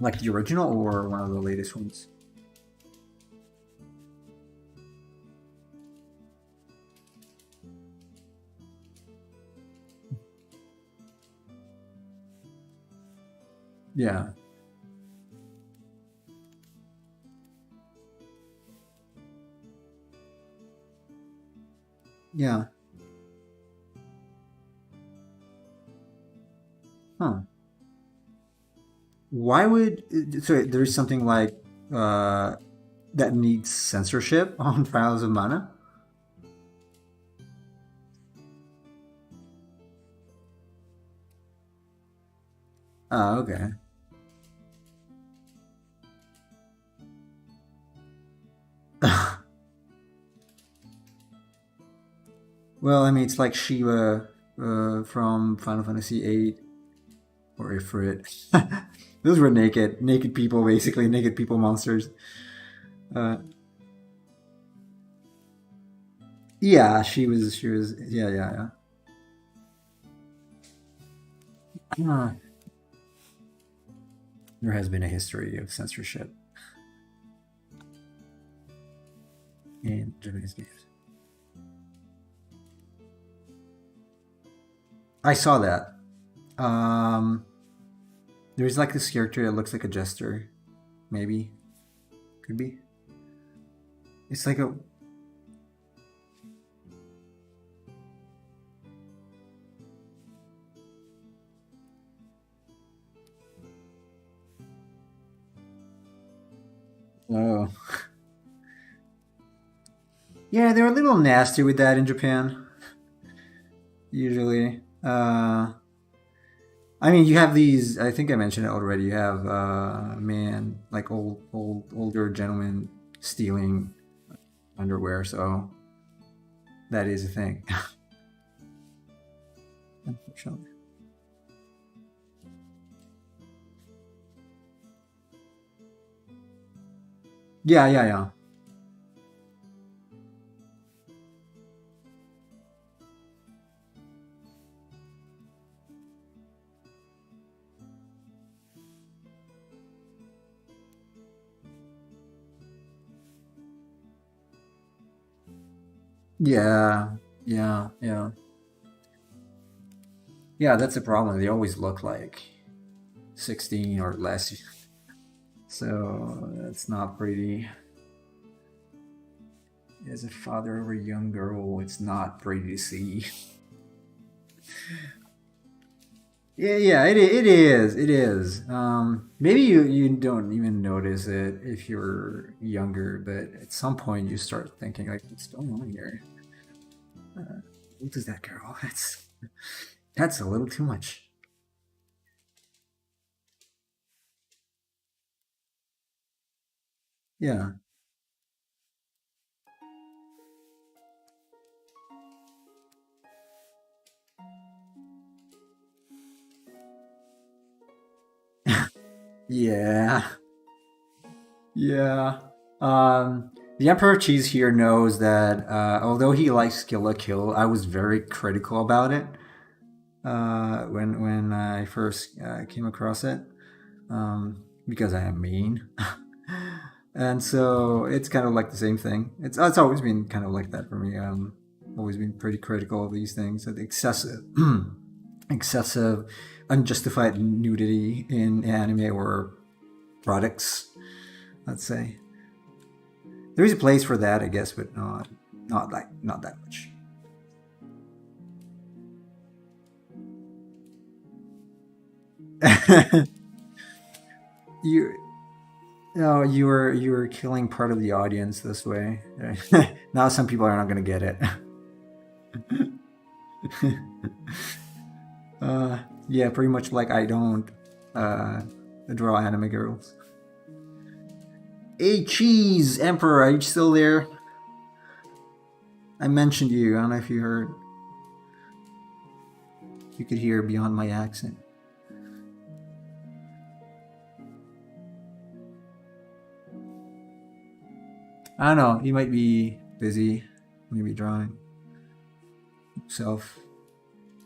Like the original or one of the latest ones? Yeah. Yeah. Huh. Why would so there's something like uh that needs censorship on Trials of Mana? Oh, okay. Well, I mean, it's like Shiva from Final Fantasy VIII or Ifrit. Those were naked people, basically naked people monsters. Uh, yeah, she was, yeah, yeah, yeah. There has been a history of censorship in Japanese games. I saw that. Um, there's like this character that looks like a jester. Maybe could be. It's like a oh yeah, they're a little nasty with that in Japan usually. I mean, you have these. I think I mentioned it already. You have man, like older gentlemen stealing underwear. So that is a thing, unfortunately. Yeah, yeah, yeah. Yeah, yeah, yeah, yeah. That's the problem. They always look like 16 or less, so that's not pretty. As a father of a young girl, it's not pretty to see. Yeah, yeah, it is. It is. Maybe you don't even notice it if you're younger, but at some point you start thinking like, what's going on here? What is that girl? That's a little too much. Yeah, yeah, yeah. The Emperor Cheese here knows that although he likes Kill la Kill, I was very critical about it when I first came across it. Because I am mean. And so it's kind of like the same thing. It's always been kind of like that for me. Always been pretty critical of these things. The excessive, excessive, unjustified nudity in anime or products. Let's say there is a place for that, I guess, but not that much. you No, you were killing part of the audience this way. Now some people are not going to get it. uh, yeah, pretty much like I don't uh, draw anime girls. Hey, cheese emperor, are you still there? I mentioned you. I don't know if you heard. You could hear beyond my accent. I don't know. He might be busy. Maybe drawing himself.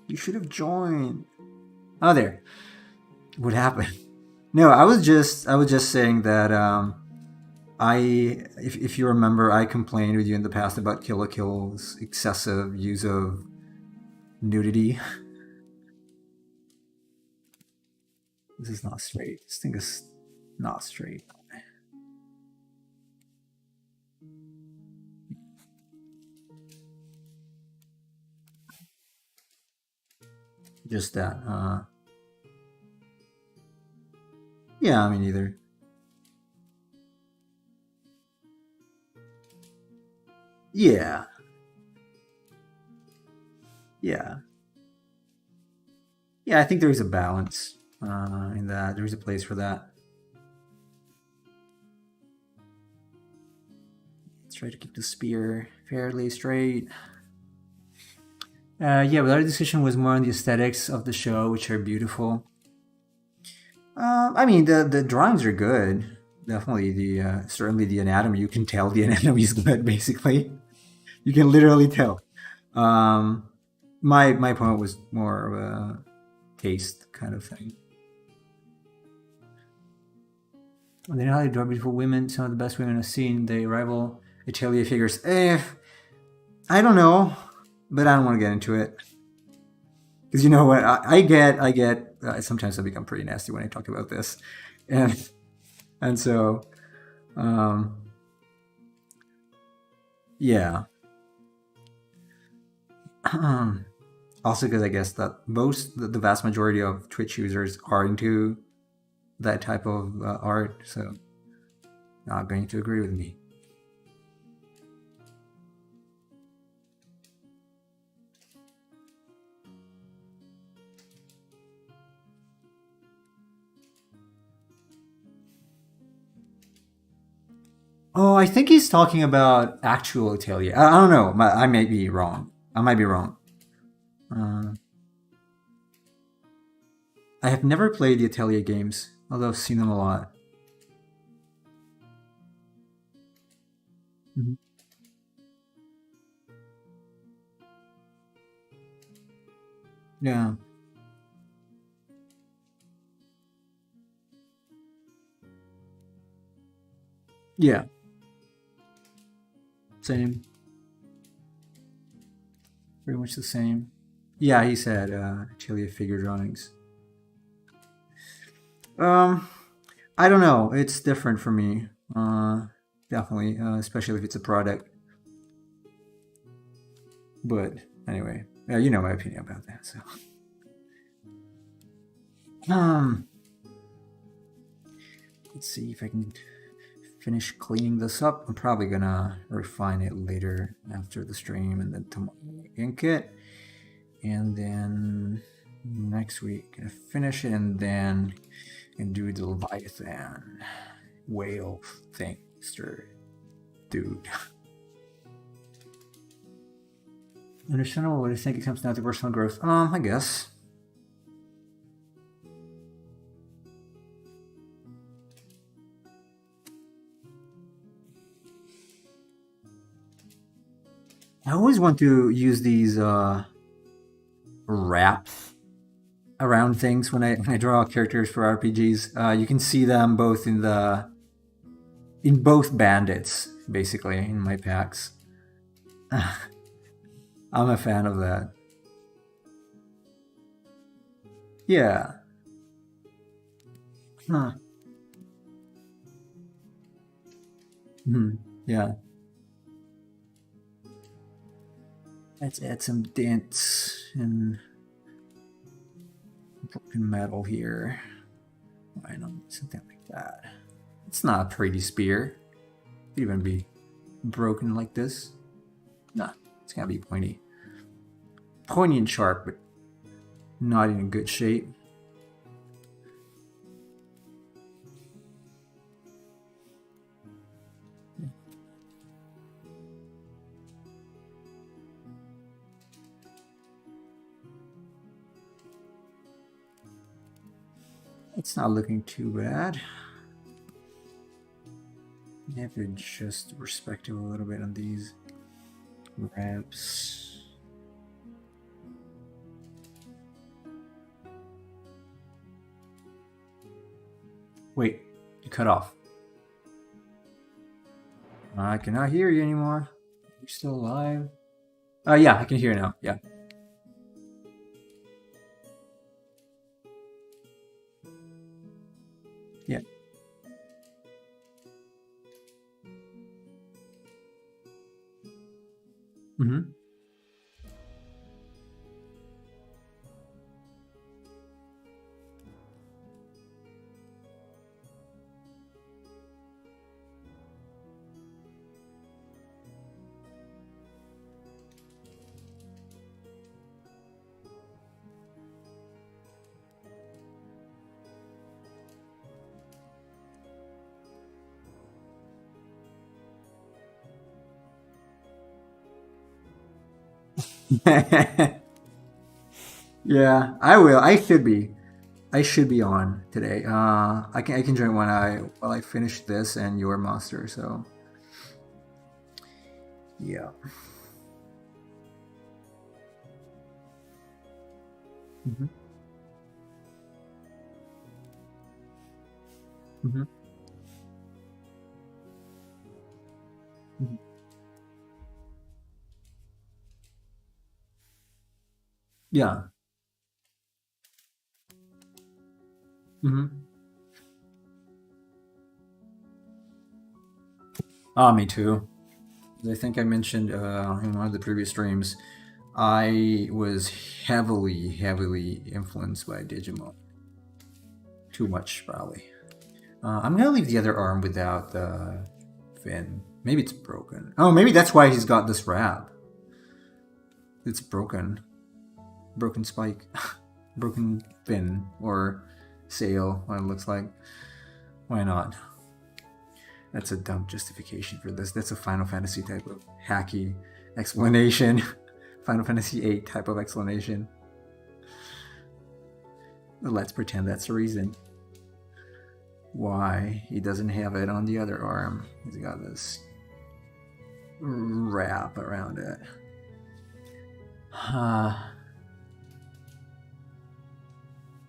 You should have joined. Oh, there. What happened? No, I was just saying that if you remember, I complained with you in the past about Kill la Kill's excessive use of nudity. This is not straight. This thing is not straight. Just that. Yeah, I mean, either. Yeah, yeah, yeah. I think there's a balance in that. There's a place for that. Let's try to keep the spear fairly straight. Yeah, but our discussion was more on the aesthetics of the show, which are beautiful. I mean, the drawings are good. Definitely, the certainly the anatomy. You can tell the anatomy is good. Basically, you can literally tell. Um, my point was more of a taste kind of thing. And they know how to draw beautiful women. Some of the best women I've seen. They rival Atelier figures. I don't know, but I don't want to get into it because you know what I get. Sometimes I become pretty nasty when I talk about this, and and so um, yeah. Also, because I guess that the vast majority of Twitch users are into that type of art, so not going to agree with me. Oh, I think he's talking about actual Atelier. I don't know. I may be wrong. I might be wrong. Uh, I have never played the Atelier games, although I've seen them a lot. Mhm. Yeah. Yeah. Same. Pretty much the same. Yeah, he said Atelier figure drawings. Um, I don't know. It's different for me. Definitely, especially if it's a product. But anyway, you know my opinion about that. So, um, let's see if I can finish cleaning this up. I'm probably gonna refine it later after the stream, and then tomorrow ink it, and then next week gonna finish it, and then and do the Leviathan whale thing, Mister Dude. Understandable. What do you think it comes down to personal growth? I guess. I always want to use these wraps around things when I draw characters for RPGs. You can see them both in both bandits, basically, in my packs. I'm a fan of that. Yeah. Huh. Yeah. Let's add some dents and broken metal here. Why not something like that? It's not a pretty spear. It could even be broken like this. Nah, it's gotta be pointy. Pointy and sharp, but not in good shape. It's not looking too bad. I have to adjust the perspective a little bit on these wraps. Wait, you cut off. I cannot hear you anymore. Are you still alive? Yeah, I can hear you now. Yeah. Yeah. Mm-hmm. Yeah, I will. I should be. I should be on today. I can join while I finish this and your monster. So yeah. Mm-hmm. Mm-hmm. Mm-hmm. Yeah. Mm-hmm. Me too. I think I mentioned in one of the previous streams, I was heavily influenced by Digimon. Too much, probably. I'm gonna leave the other arm without the fin. Maybe it's broken. Oh, maybe that's why he's got this wrap. It's broken. Broken spike. Broken fin or sail, what it looks like. Why not? That's a dumb justification for this. That's a Final Fantasy type of hacky explanation. Final Fantasy VIII type of explanation. But let's pretend that's the reason why he doesn't have it on the other arm. He's got this wrap around it.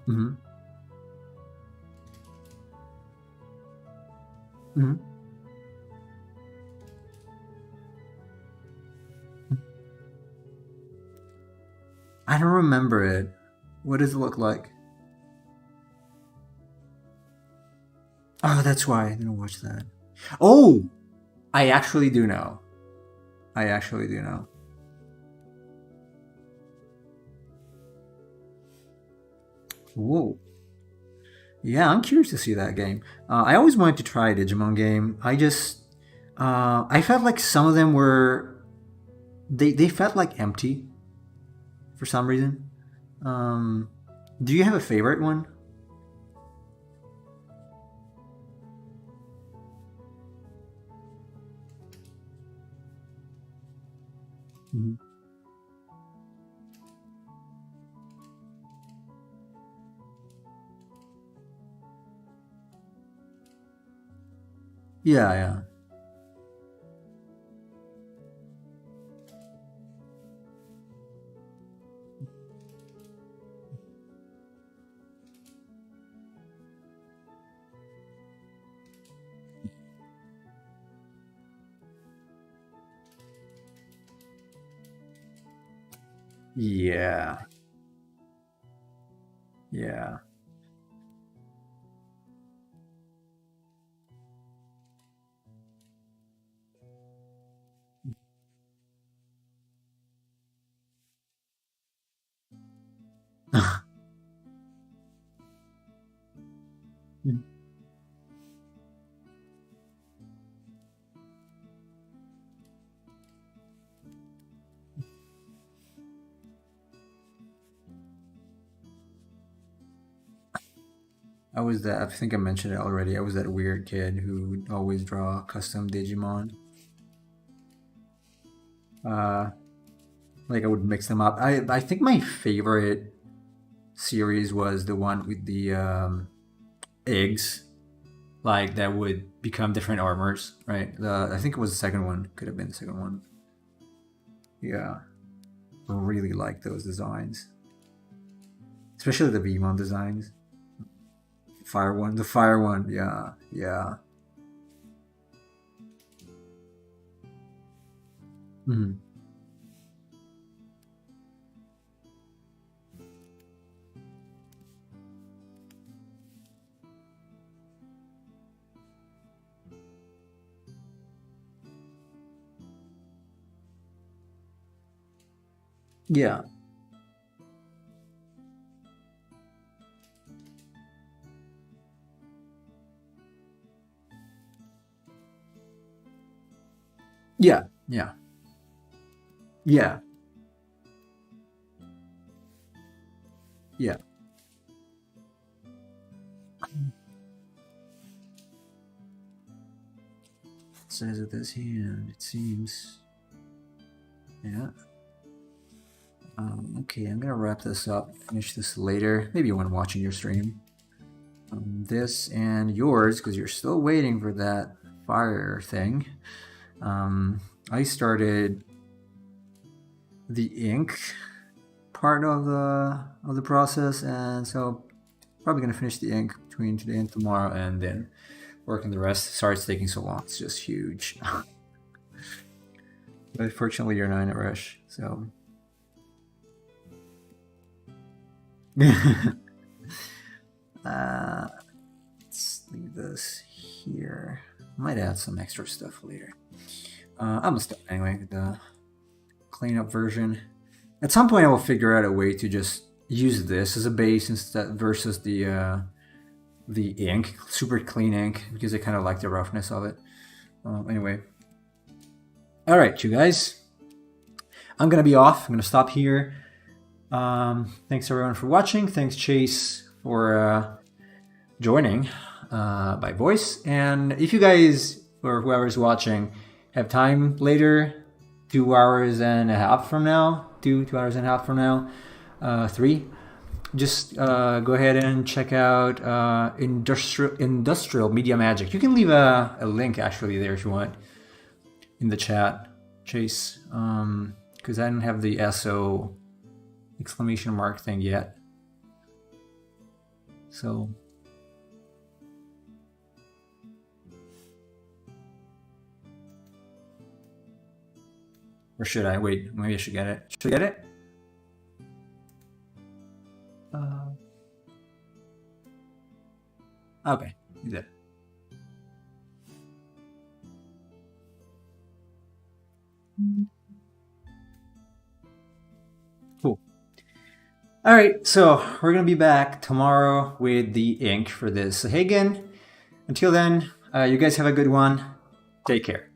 Mm-hmm. Mm-hmm. I don't remember it. What does it look like? Oh, that's why I didn't watch that. Oh, I actually do know. I actually do know. Whoa. Yeah, I'm curious to see that game. I always wanted to try a Digimon game. I felt like some of them were, they felt like empty for some reason. Um, do you have a favorite one? Mhm. Yeah, yeah, yeah, yeah. I was that. I think I mentioned it already. I was that weird kid who would always draw custom Digimon. Uh, like I would mix them up. I think my favorite series was the one with the eggs, like that would become different armors, right? I think it was the second one. Could have been the second one. Yeah, really like those designs, especially the Vmon designs. Fire one, the fire one. Yeah, yeah, Mhm. Yeah, yeah, yeah, yeah, yeah. It says it this hand. It seems. Yeah. Okay, I'm gonna wrap this up. Finish this later. Maybe when watching your stream. This and yours, because you're still waiting for that fire thing. Um, I started the ink part of the process, and so probably gonna finish the ink between today and tomorrow, and then working the rest. Sorry it's taking so long. It's just huge. But fortunately, you're not in a rush, so. uh, let's leave this here. Might add some extra stuff later. I'm gonna start anyway with the cleanup version. At some point, I will figure out a way to just use this as a base instead versus the ink, super clean ink, because I kind of like the roughness of it. Anyway, all right, you guys, I'm gonna be off. I'm gonna stop here. Thanks everyone for watching. Thanks Chase for joining by voice. And if you guys or whoever's watching have time later, 2 hours and a half from now, 2 hours and a half from now, three, just go ahead and check out industrial media magic. You can leave a link actually there if you want in the chat, Chase, because I don't have the SO exclamation mark thing yet. So, or should I wait? Maybe I should get it. Should I get it? Okay, you did. Cool. All right, so we're gonna be back tomorrow with the ink for this Sahagin. Until then, you guys have a good one. Take care.